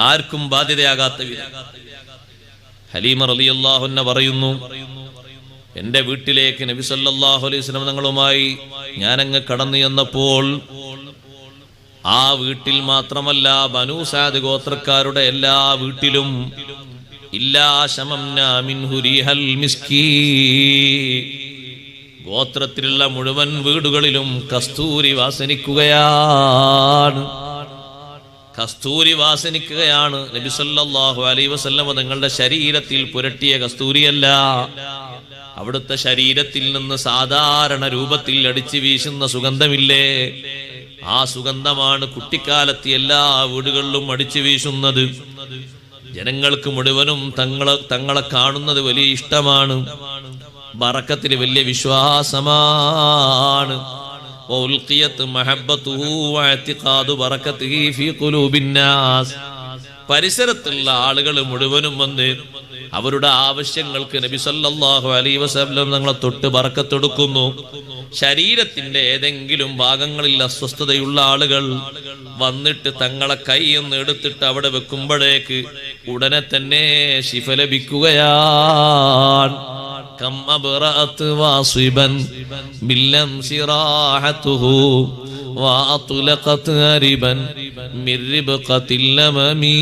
ആർക്കും ബാധ്യതയാകാത്ത വിധം. ഹലീമ റളിയല്ലാഹു അൻഹ പറയുന്നു, എന്റെ വീട്ടിലേക്ക് നബി സല്ലല്ലാഹു അലൈഹി വസല്ലം തങ്ങളുമായി ഞാനങ്ങ് കടന്നു ചെന്നപ്പോൾ ആ വീട്ടിൽ മാത്രമല്ല ബനൂ സഅദ് ഗോത്രക്കാരുടെ എല്ലാ വീട്ടിലും ഇല്ലാ ശമംനാ മിൻഹു റീഹൽ മിസ്കി, ഗോത്രത്തിലുള്ള മുഴുവൻ വീടുകളിലും കസ്തൂരി വാസനിക്കുകയാണ്. കസ്തൂരി വാസനിക്കുകയാണ്. നബി സല്ലല്ലാഹു അലൈഹി വസല്ലം തങ്ങളുടെ ശരീരത്തിൽ പുരട്ടിയ കസ്തൂരിയല്ല, അവിടുത്തെ ശരീരത്തിൽ നിന്ന് സാധാരണ രൂപത്തിൽ അടിച്ചു വീശുന്ന സുഗന്ധമില്ലേ, ആ സുഗന്ധമാണ് കുട്ടിക്കാലത്ത് എല്ലാ വീടുകളിലും അടിച്ചു വീശുന്നത്. ജനങ്ങൾക്ക് മുഴുവനും തങ്ങളെ കാണുന്നത് വലിയ ഇഷ്ടമാണ്, ബറക്കത്തിൽ വലിയ വിശ്വാസമാണ്. പരിസരത്തുള്ള ആളുകൾ മുഴുവനും വന്ന് അവരുടെ ആവശ്യങ്ങൾക്ക് നബി സല്ലല്ലാഹു അലൈഹി വസല്ലം തങ്ങളെ തൊട്ട് ബറക്കത്തെടുക്കുന്നു. ശരീരത്തിന്റെ ഏതെങ്കിലും ഭാഗങ്ങളിൽ അസ്വസ്ഥതയുള്ള ആളുകൾ വന്നിട്ട് തങ്ങളെ കൈയൊന്ന് എടുത്തിട്ട് അവിടെ വെക്കുമ്പോഴേക്ക് ഉടനെ തന്നെ ശിഫ ലഭിക്കുകയാണ്. കം അബ്റഅത് വാസിബൻ ബില്ലംസി റാഹതുഹു വഅത്ലഖത് അരിബൻ മിർ റിബ്ഖതിൽ ലമമി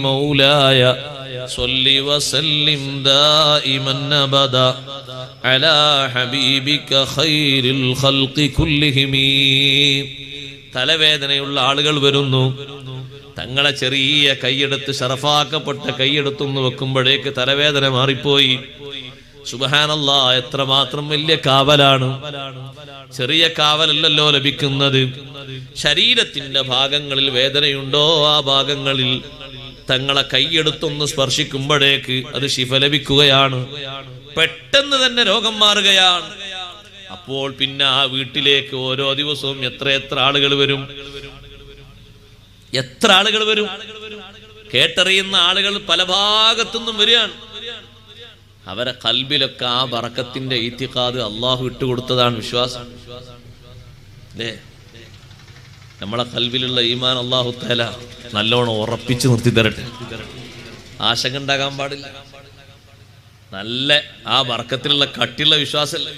മൗലായ സ്വല്ലി വസല്ലിം ദായിമൻ അബദാ അലാ ഹബീബിക ഖൈറിൽ ഖൽഖി കുല്ലിഹിം. തലവേദനയുള്ള ആളുകൾ വരുന്നു, തങ്ങളെ ചെറിയ കൈയെടുത്ത് ശറഫാക്കപ്പെട്ട കൈയെടുത്തൊന്ന് വെക്കുമ്പോഴേക്ക് തലവേദന മാറിപ്പോയി. സുബ്ഹാനല്ലാഹ്, എത്രമാത്രം വലിയ കാവലാണ്. ചെറിയ കാവലല്ലല്ലോ ലഭിക്കുന്നത്. ശരീരത്തിന്റെ ഭാഗങ്ങളിൽ വേദനയുണ്ടോ ആ ഭാഗങ്ങളിൽ തങ്ങളെ കൈയെടുത്തൊന്ന് സ്പർശിക്കുമ്പോഴേക്ക് അത് ശിഫ ലഭിക്കുകയാണ്. പെട്ടെന്ന് തന്നെ രോഗം മാറുകയാണ്. അപ്പോൾ പിന്നെ ആ വീട്ടിലേക്ക് ഓരോ ദിവസവും എത്ര ആളുകൾ വരും, എത്ര ആളുകൾ വരും. കേട്ടറിയുന്ന ആളുകൾ പല ഭാഗത്തുനിന്നും വരികയാണ്. അവരെ ഖൽബിലൊക്കെ ആ ബറക്കത്തിന്റെ ഇത്തിഖാദ് അള്ളാഹു ഇട്ടുകൊടുത്തതാണ്, വിശ്വാസം അല്ലേ? നമ്മളെ ഖൽബിലുള്ള ഈമാൻ അള്ളാഹു തആല നല്ലോണം ഉറപ്പിച്ചു നിർത്തി തരട്ടെ. ആശങ്ക ഉണ്ടാകാൻ പാടില്ല. നല്ല ആ ബർക്കത്തിലുള്ള കട്ടിയുള്ള വിശ്വാസമല്ല.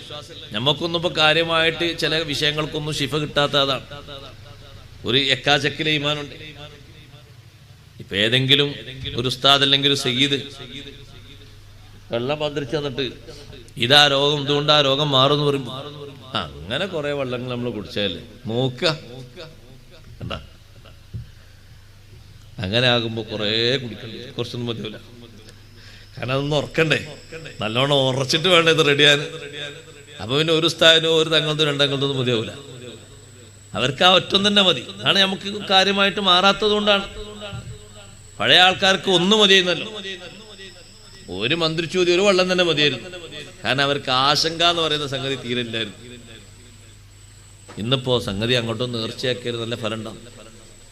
നമുക്കൊന്നും ഇപ്പൊ കാര്യമായിട്ട് ചില വിഷയങ്ങൾക്കൊന്നും ശിഫ കിട്ടാത്തതാണ്. ഒരു എക്കാചക്കിലെ ഈമാനുണ്ട്. ഇപ്പൊ ഏതെങ്കിലും ഒരു ഉസ്താദ് അല്ലെങ്കിൽ ഒരു സയ്യിദ് വെള്ളം പന്ത്രിച്ച് തന്നിട്ട് ഇതാ രോഗം, ഇതുകൊണ്ട് ആ രോഗം മാറുമെന്ന് പറയുമ്പോ അങ്ങനെ കുറെ വെള്ളങ്ങൾ നമ്മൾ കുടിച്ചാലേ നോക്ക എന്താ, അങ്ങനെ ആകുമ്പോ കുറെ കുടിക്കണ്ടേ, കുറച്ചൊന്നും മതിയാവില്ല. കാരണം അതൊന്നും ഉറക്കണ്ടേ, നല്ലോണം ഉറച്ചിട്ട് വേണ്ട ഇത് റെഡിയാൻ. അപ്പൊ പിന്നെ ഒരു സ്ഥാനോ ഒരു തങ്ങളത്തോ രണ്ടങ്ങളത്തൊന്നും മതിയാവില്ല. അവർക്ക് ആ ഒറ്റം തന്നെ മതി. ആണ് നമുക്ക് കാര്യമായിട്ട് മാറാത്തത് കൊണ്ടാണ്. പഴയ ആൾക്കാർക്ക് ഒന്നും മതിയെന്നല്ലോ, ഒരു മന്ത്രിച്ചൂതി ഒരു വെള്ളം തന്നെ മതിയായിരുന്നു. കാരണം അവർക്ക് ആശങ്ക എന്ന് പറയുന്ന സംഗതി തീരില്ലായിരുന്നു. ഇന്നിപ്പോ സംഗതി അങ്ങോട്ടും നേർച്ചയാക്കിയാൽ നല്ല ഫലം ഉണ്ടാവും.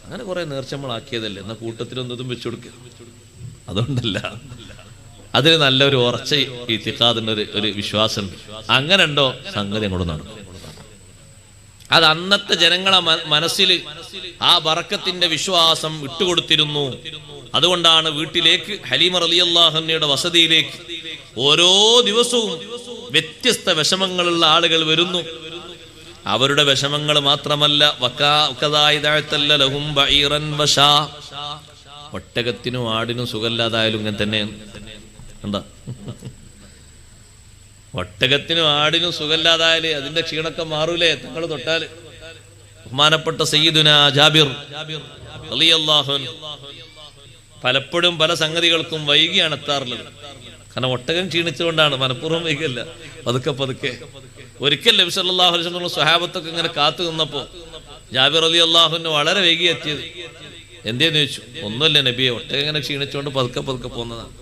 അങ്ങനെ കുറെ നേർച്ച നമ്മളാക്കിയതല്ലേ, എന്നാൽ കൂട്ടത്തിലൊന്നും വെച്ചു കൊടുക്കുക. അതുകൊണ്ടല്ല, അതിന് നല്ലൊരു ഉറച്ച ഇത്തിഖാദിന്റെ ഒരു വിശ്വാസം അങ്ങനെ ഉണ്ടോ, സംഗതി അങ്ങോട്ട് നടക്കും. അത് അന്നത്തെ ജനങ്ങളെ മനസ്സിൽ ആ ബറക്കത്തിന്റെ വിശ്വാസം വിട്ടുകൊടുത്തിരുന്നു. അതുകൊണ്ടാണ് വീട്ടിലേക്ക് ഹലീമ റളിയല്ലാഹു അൻഹയുടെ വസതിയിലേക്ക് ഓരോ ദിവസവും വ്യത്യസ്ത വിഷമങ്ങളുള്ള ആളുകൾ വരുന്നു. അവരുടെ വിഷമങ്ങൾ മാത്രമല്ല, ഒട്ടകത്തിനും ആടിനും സുഖമില്ലാതായാലും ഇങ്ങനെ തന്നെ എന്താ, ഒട്ടകത്തിനും ആടിനും സുഖമില്ലാതായാല് അതിന്റെ ക്ഷീണമൊക്കെ മാറൂലേ തങ്ങൾ തൊട്ടാല്. ബഹുമാനപ്പെട്ട സയ്യിദുനാ ജാബിർ റളിയല്ലാഹു അൻഹു പലപ്പോഴും പല സംഗതികൾക്കും വൈകിയാണ് എത്താറുള്ളത്. കാരണം ഒട്ടകം ക്ഷീണിച്ചുകൊണ്ടാണ്, മനഃപൂർവ്വം വൈകിയല്ല, പതുക്കെ പതുക്കെ ഒരിക്കൽ നബി സല്ലല്ലാഹു അലൈഹി വസല്ലം സ്വഹാബത്തൊക്കെ ഇങ്ങനെ കാത്തു നിന്നപ്പോൾ ജാബിർ റളിയല്ലാഹു വളരെ വൈകി എത്തിയത്. എന്തേന്ന് ചോദിച്ചു. ഒന്നുമല്ല നബിയെ, ഒട്ടകം ഇങ്ങനെ ക്ഷീണിച്ചുകൊണ്ട് പതുക്കെ പോകുന്നതാണ്.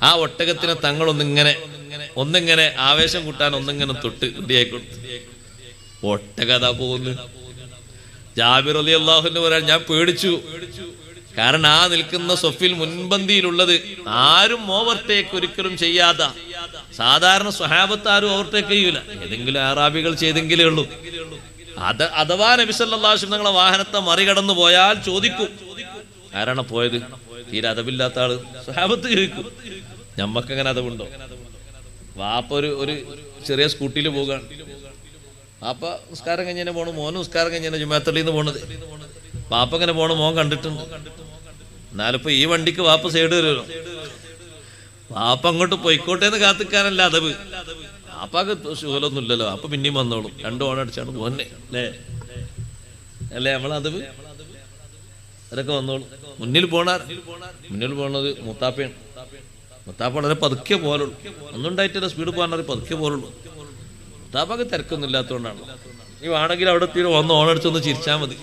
ആ ഒട്ടകത്തിന് ഒന്നിങ്ങനെ ആവേശം കൂട്ടാൻ ഒന്നിങ്ങനെ തൊട്ട് റെഡിയായി കൊടുത്തു. ഒട്ടകതാ പോകുന്നു. ജാബിർ റളിയല്ലാഹു അൻഹു പറയാൻ, ഞാൻ പേടിച്ചു. കാരണം ആ നിൽക്കുന്ന സൊഫിൽ മുൻപന്തിയിലുള്ളത് ആരും ഓവർടേക്ക് ഒരിക്കലും ചെയ്യാത്ത, സാധാരണ സ്വഹാബത്ത് ആരും ഓവർടേക്ക് ചെയ്യൂല, ഏതെങ്കിലും അറാബികൾ ചെയ്തെങ്കിലേ ഉള്ളൂ. അഥവാ നബി സല്ലല്ലാഹു അലൈഹി വസല്ലം നിങ്ങളെ വാഹനത്തെ മറികടന്നു പോയാൽ ചോദിക്കും, ആരാണ് പോയത്? തീരെ അതവില്ലാത്ത ആള്. സ്വഹാബത്ത് ചോദിക്കും, ഞമ്മക്കങ്ങനെ അതവുണ്ടോ? വാപ്പ ഒരു ചെറിയ സ്കൂട്ടിയിൽ പോകാണ്. വാപ്പ നിസ്കാരം കഴിഞ്ഞാൽ പോണു, മോനും നിസ്കാരം കഴിഞ്ഞാൽ ജുമാഅത്തള്ളിയിൽ നിന്ന് പോണത്. വാപ്പ ഇങ്ങനെ പോണു, മോൻ കണ്ടിട്ടുണ്ട്. എന്നാലിപ്പോ ഈ വണ്ടിക്ക് വാപ്പ സൈഡ് വരുമല്ലോ. വാപ്പ അങ്ങോട്ട് പോയിക്കോട്ടെ എന്ന് കാത്തിക്കാനല്ല അതവ്. വാപ്പാക്ക് ശൂലൊന്നും ഇല്ലല്ലോ, അപ്പൊ പിന്നെയും വന്നോളും. 2 ഓണം അടിച്ചാണ് പോന്നെ അല്ലേ നമ്മളതവ്. അതൊക്കെ വന്നോളും. മുന്നിൽ പോണത് മുത്താപ്പയാണ്. മുത്താപ്പ വളരെ പതുക്കെ പോലുള്ളൂ. ഒന്നും ഉണ്ടായിട്ടില്ല, സ്പീഡ് പോകാൻ പതുക്കെ പോലുള്ളൂ. മുത്താപ്പക്ക് തിരക്കൊന്നും ഇല്ലാത്തതുകൊണ്ടാണ്. ഈ വേണമെങ്കിൽ അവിടെ എത്തി വന്ന് ഓണടിച്ചൊന്ന് ചിരിച്ചാൽ മതി.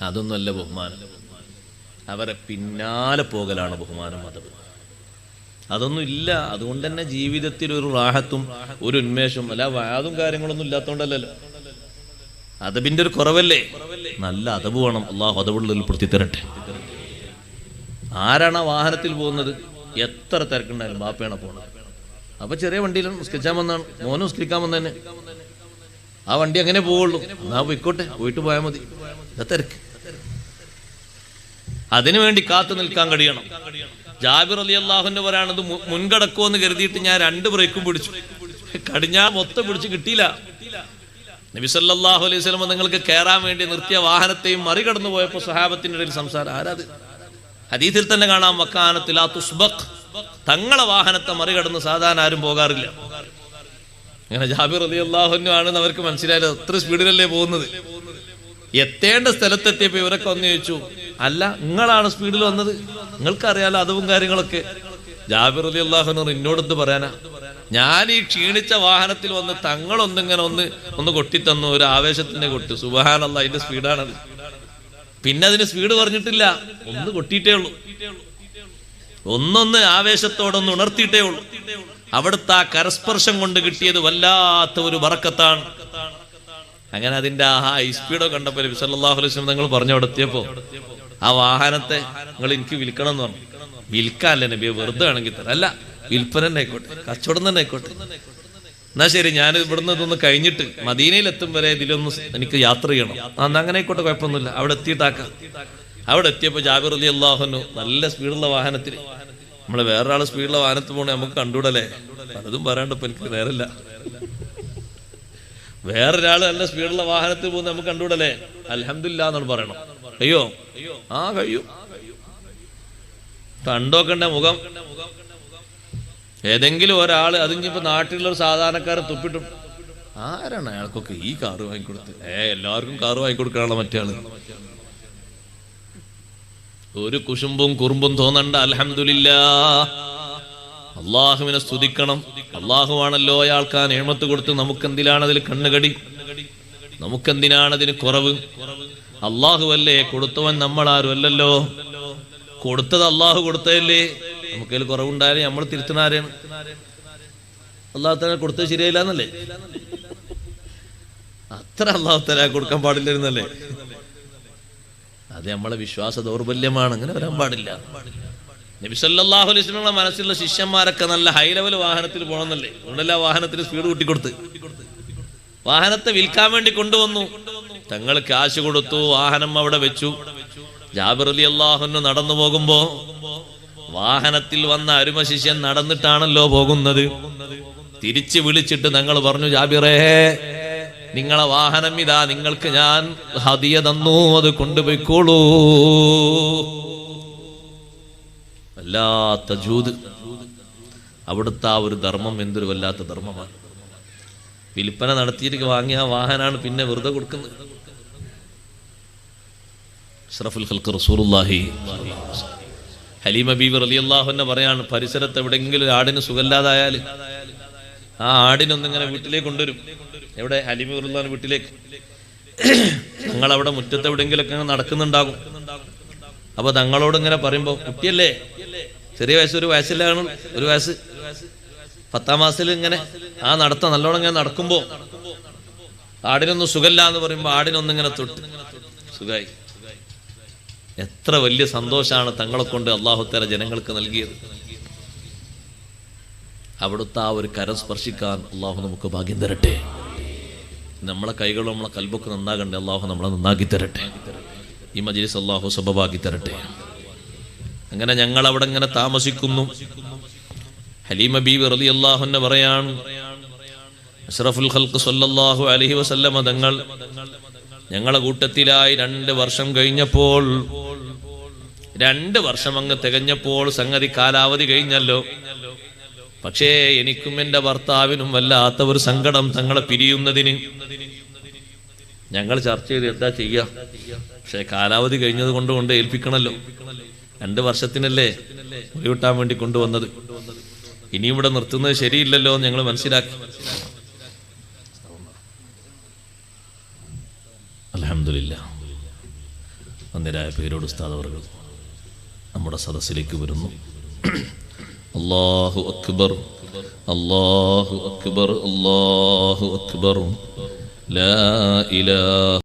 അതൊന്നുമല്ല ബഹുമാനം. അവരെ പിന്നാലെ പോകലാണ് ബഹുമാനം. അതൊന്നും ഇല്ല. അതുകൊണ്ട് തന്നെ ജീവിതത്തിൽ ഒരു റാഹത്തും ഒരു ഉന്മേഷവും അല്ല, വാദും കാര്യങ്ങളൊന്നും ഇല്ലാത്തതുകൊണ്ടല്ലോ. അതബിന്റെ ഒരു കുറവല്ലേ? നല്ല അതബ് വേണം. അള്ളാഹു അതബുള്ളിൽ പെടുത്തി തരട്ടെ. ആരാണ് ആ വാഹനത്തിൽ പോകുന്നത്? എത്ര തിരക്കുണ്ടായാലും ബാപ്പയാണ് പോണത്. അപ്പൊ ചെറിയ വണ്ടിയിലാണ് നിസ്കരിച്ചാൻ വന്നാണ്, മോനും നിസ്കരിക്കാൻ വന്നതന്നെ. ആ വണ്ടി അങ്ങനെ പോവുള്ളൂ. എന്നാ പോയിക്കോട്ടെ, പോയിട്ട് പോയാൽ മതി. തിരക്ക്. അതിനുവേണ്ടി കാത്തു നിൽക്കാൻ കഴിയണം. ജാബിർ റളിയല്ലാഹു അൻഹു പറയാണത്, മുൻകടക്കോ എന്ന് കരുതിയിട്ട് ഞാൻ 2 ബ്രേക്കും പിടിച്ചു. കടിഞ്ഞാൽ മൊത്തം പിടിച്ച് കിട്ടിയില്ല. നബി സല്ലല്ലാഹു അലൈഹി വസല്ലം നിങ്ങൾക്ക് കയറാൻ വേണ്ടി നിർത്തിയ വാഹനത്തെയും മറികടന്നു പോയപ്പോൾ സ്വഹാബത്തിന്റെ ഇടയിൽ സംസാരം. ആരാത്? ഹദീസിൽ തന്നെ കാണാം, വക്കാനത്തിൽ ആ തുസ്ബഖ്, തങ്ങളെ വാഹനത്തെ മറികടന്ന് സാധാരണ ആരും പോകാറില്ല. അങ്ങനെ ജാബിർ റളിയല്ലാഹു അൻഹു ആണെന്ന് അവർക്ക് മനസ്സിലായത്. അത്ര സ്പീഡിലല്ലേ പോകുന്നത്. എത്തേണ്ട സ്ഥലത്തെത്തിയപ്പോ ഇവരൊക്കെ ഒന്ന് ചോദിച്ചു, അല്ല നിങ്ങളാണ് സ്പീഡിൽ വന്നത്, നിങ്ങൾക്കറിയാലോ അതവും കാര്യങ്ങളൊക്കെ. ജാബിർ റളിയല്ലാഹു അൻഹു എന്നോടെന്ത് പറയാനാ, ഞാൻ ഈ ക്ഷീണിച്ച വാഹനത്തിൽ വന്ന് തങ്ങളൊന്നിങ്ങനെ ഒന്ന് കൊട്ടിത്തന്നു. ഒരു ആവേശത്തിന്റെ കൊട്ട്. സുബ്ഹാനല്ലാഹ്, അതിന്റെ സ്പീഡാണത്. പിന്നെ അതിന് സ്പീഡ് പറഞ്ഞിട്ടില്ല, ഒന്ന് കൊട്ടിയിട്ടേ ഉള്ളൂ. ഒന്നൊന്ന് ആവേശത്തോടൊന്ന് ഉണർത്തിയിട്ടേ ഉള്ളൂ. അവിടുത്തെ ആ കരസ്പർശം കൊണ്ട് കിട്ടിയത് വല്ലാത്ത ഒരു ബറക്കത്താണ്. അങ്ങനെ അതിന്റെ ആ ഹൈ സ്പീഡോ കണ്ടപ്പോൾ നബി സല്ലല്ലാഹു അലൈഹി വസല്ലം നിങ്ങൾ പറഞ്ഞു കൊടുത്തിയപ്പോ ആ വാഹനത്തെ നിങ്ങൾ എനിക്ക് വിൽക്കണം എന്ന് പറഞ്ഞു. വിൽക്കാല്ലേ നബിയെ, വെറുതെ ആണെങ്കിൽ തരാം. അല്ല, വിൽപ്പന തന്നെ ആയിക്കോട്ടെ, കച്ചവടം തന്നെ ആയിക്കോട്ടെ. എന്നാ ശരി, ഞാൻ ഇവിടുന്ന് ഇതൊന്ന് കഴിഞ്ഞിട്ട് മദീനയിൽ എത്തും വരെ ഇതിലൊന്ന് എനിക്ക് യാത്ര ചെയ്യണം. അന്ന് അങ്ങനെ ആയിക്കോട്ടെ, കുഴപ്പമൊന്നുമില്ല. അവിടെ എത്തിയിട്ടാക്കാം. അവിടെ എത്തിയപ്പോൾ ജാബിർ റളിയല്ലാഹു അൻഹു നല്ല സ്പീഡുള്ള വാഹനത്തിൽ, നമ്മള് വേറൊരാൾ സ്പീഡുള്ള വാഹനത്തിൽ പോകണേ നമുക്ക് കണ്ടുകൂടല്ലേ? പലതും പറയാണ്ടപ്പോ എനിക്ക് നേരല്ല. വേറൊരാള് നല്ല സ്പീഡുള്ള വാഹനത്തിൽ പോകുന്ന നമുക്ക് കണ്ടുകൂടല്ലേ? അൽഹംദുലില്ലാ എന്നാണ് പറയണം. അയ്യോ കഴിയും. കണ്ടോക്കണ്ട മുഖം. ഏതെങ്കിലും ഒരാള്, അതിഞ്ഞിപ്പോ നാട്ടിലുള്ള ഒരു സാധാരണക്കാരൻ തുപ്പിട്ടും, ആരാണ് അയാൾക്കൊക്കെ ഈ കാറ് വാങ്ങിക്കൊടുത്ത്? എല്ലാവർക്കും കാറ് വാങ്ങിക്കൊടുക്കാനുള്ള മറ്റേ ആള്. ഒരു കുശുമ്പും കുറുമ്പും തോന്നണ്ട. അൽഹംദുലില്ലാ, അള്ളാഹുവിനെ സ്തുതിക്കണം. അള്ളാഹുവാണല്ലോ അയാൾക്ക് ആ നിഅമത്ത് കൊടുത്ത്. നമുക്കെന്തിനാണ് അതിൽ കണ്ണുകടി? നമുക്കെന്തിനാണ് അതിന് കുറവ്? അള്ളാഹുവല്ലേ കൊടുത്തവൻ, നമ്മളാരും അല്ലല്ലോ. കൊടുത്തത് അള്ളാഹു കൊടുത്തതല്ലേ. നമുക്കതിൽ കുറവുണ്ടായാലും നമ്മൾ തിരുത്തണാരാണ്? അള്ളാഹു തആല കൊടുത്തത് ശരിയായില്ല എന്നല്ലേ? അത്ര അള്ളാഹു തആല കൊടുക്കാൻ പാടില്ലായിരുന്നല്ലേ? അത് നമ്മളെ വിശ്വാസ ദൗർബല്യമാണ്. അങ്ങനെ വരാൻ പാടില്ല. നബി സല്ലല്ലാഹു അലൈഹി വസല്ലം മനസ്സിലുള്ള ശിഷ്യന്മാരൊക്കെ നല്ല ഹൈ ലെവൽ വാഹനത്തിൽ പോകണമെന്നല്ലേ? അതുകൊണ്ടല്ല വാഹനത്തിന് സ്പീഡ് കൂട്ടിക്കൊടുത്ത്. വാഹനത്തെ വിൽക്കാൻ വേണ്ടി കൊണ്ടുവന്നു. തങ്ങൾ കാശ് കൊടുത്തു, വാഹനം അവിടെ വെച്ചു. ജാബിർ റളിയല്ലാഹു അൻഹു നടന്നു പോകുമ്പോ വാഹനത്തിൽ വന്ന അരുമ ശിഷ്യൻ നടന്നിട്ടാണല്ലോ പോകുന്നത്. തിരിച്ചു വിളിച്ചിട്ട് തങ്ങൾ പറഞ്ഞു, ജാബിറേ, നിങ്ങളെ വാഹനം ഇതാ, നിങ്ങൾക്ക് ഞാൻ ഹദിയ തന്നു, അത് കൊണ്ടുപോയിക്കോളൂ. വല്ലാത്ത ജൂദ്. അവിടുത്തെ ആ ഒരു ധർമ്മം എന്തൊരു വല്ലാത്ത ധർമ്മമാണ്. വിൽപ്പന നടത്തിയിട്ട് വാങ്ങിയ ആ വാഹനാണ് പിന്നെ വെറുതെ കൊടുക്കുന്നത്. അഷ്റഫുൽ ഖൽഖ് റസൂലുള്ളാഹി ഹലീമ ബീവി റളിയല്ലാഹു അൻഹ പറയാണ്, പരിസരത്ത് എവിടെയെങ്കിലും ആടിന് സുഖമില്ലാതായാൽ ആ ആടിനൊന്നിങ്ങനെ വീട്ടിലേക്ക് കൊണ്ടുവരും. എവിടെ? ഹലിമുറുള്ള വീട്ടിലേക്ക്. ഞങ്ങളവിടെ മുറ്റത്ത് എവിടെയെങ്കിലൊക്കെ നടക്കുന്നുണ്ടാകും. അപ്പൊ തങ്ങളോട് ഇങ്ങനെ പറയുമ്പോ, കുട്ടിയല്ലേ, ചെറിയ വയസ്സ്, ഒരു വയസ്സിലാണ്, ഒരു വയസ്സ് 10ാം മാസത്തിൽ ഇങ്ങനെ ആ നടത്ത നല്ലോണം ഇങ്ങനെ നടക്കുമ്പോ ആടിനൊന്നും സുഖമില്ല എന്ന് പറയുമ്പോ ആടിനൊന്നിങ്ങനെ തൊട്ട് സുഖായി. എത്ര വലിയ സന്തോഷമാണ് തങ്ങളെ കൊണ്ട് അല്ലാഹു തആല ജനങ്ങൾക്ക് നൽകിയത്. അവിടുത്തെ ആ ഒരു കരം സ്പർശിക്കാൻ അല്ലാഹു നമുക്ക് ഭാഗ്യം തരട്ടെ. നമ്മളെ കൈകളും നമ്മളെ കൽബൊക്കെ നന്നാകണ്ടേ, അല്ലാഹു നമ്മളെ നന്നാക്കി തരട്ടെ. ഈ മജ്ലിസ് അല്ലാഹു സബബാക്കി തരട്ടെ. അങ്ങനെ ഞങ്ങൾ അവിടെ ഇങ്ങനെ താമസിക്കുന്നു. ഹലീമ ബീവി റളിയല്ലാഹു അൻഹ പറയാണ്, അഷ്റഫുൽ ഖൽഖ് സല്ലല്ലാഹു അലൈഹി വസല്ലമ തങ്ങൾ ഞങ്ങളെ കൂട്ടത്തിലായി 2 വർഷം കഴിഞ്ഞപ്പോൾ, 2 വർഷം അങ്ങ് തികഞ്ഞപ്പോൾ സംഗതി കാലാവധി കഴിഞ്ഞല്ലോ. പക്ഷേ എനിക്കും എൻ്റെ ഭർത്താവിനും വല്ലാത്ത ഒരു സങ്കടം തങ്ങളെ പിരിയുന്നതിന്. ഞങ്ങൾ ചർച്ച ചെയ്ത് എന്താ ചെയ്യാ, പക്ഷെ കാലാവധി കഴിഞ്ഞത് കൊണ്ട് ഏൽപ്പിക്കണല്ലോ. 2 വർഷത്തിനല്ലേ ഒഴിവിട്ടാൻ വേണ്ടി കൊണ്ടുവന്നത്. ഇനി ഇവിടെ നിർത്തുന്നത് ശരിയില്ലല്ലോ എന്ന് ഞങ്ങൾ മനസ്സിലാക്കി. അൽഹംദുലില്ലാഹ്, അന്നേരായ പേരോട് ഉസ്താദ് അവர்கள் നമ്മുടെ സദസ്സിലേക്ക് വരുന്നു. അല്ലാഹു അക്ബർ, അല്ലാഹു അക്ബർ, അല്ലാഹു അക്ബർ, ലാ ഇലാഹ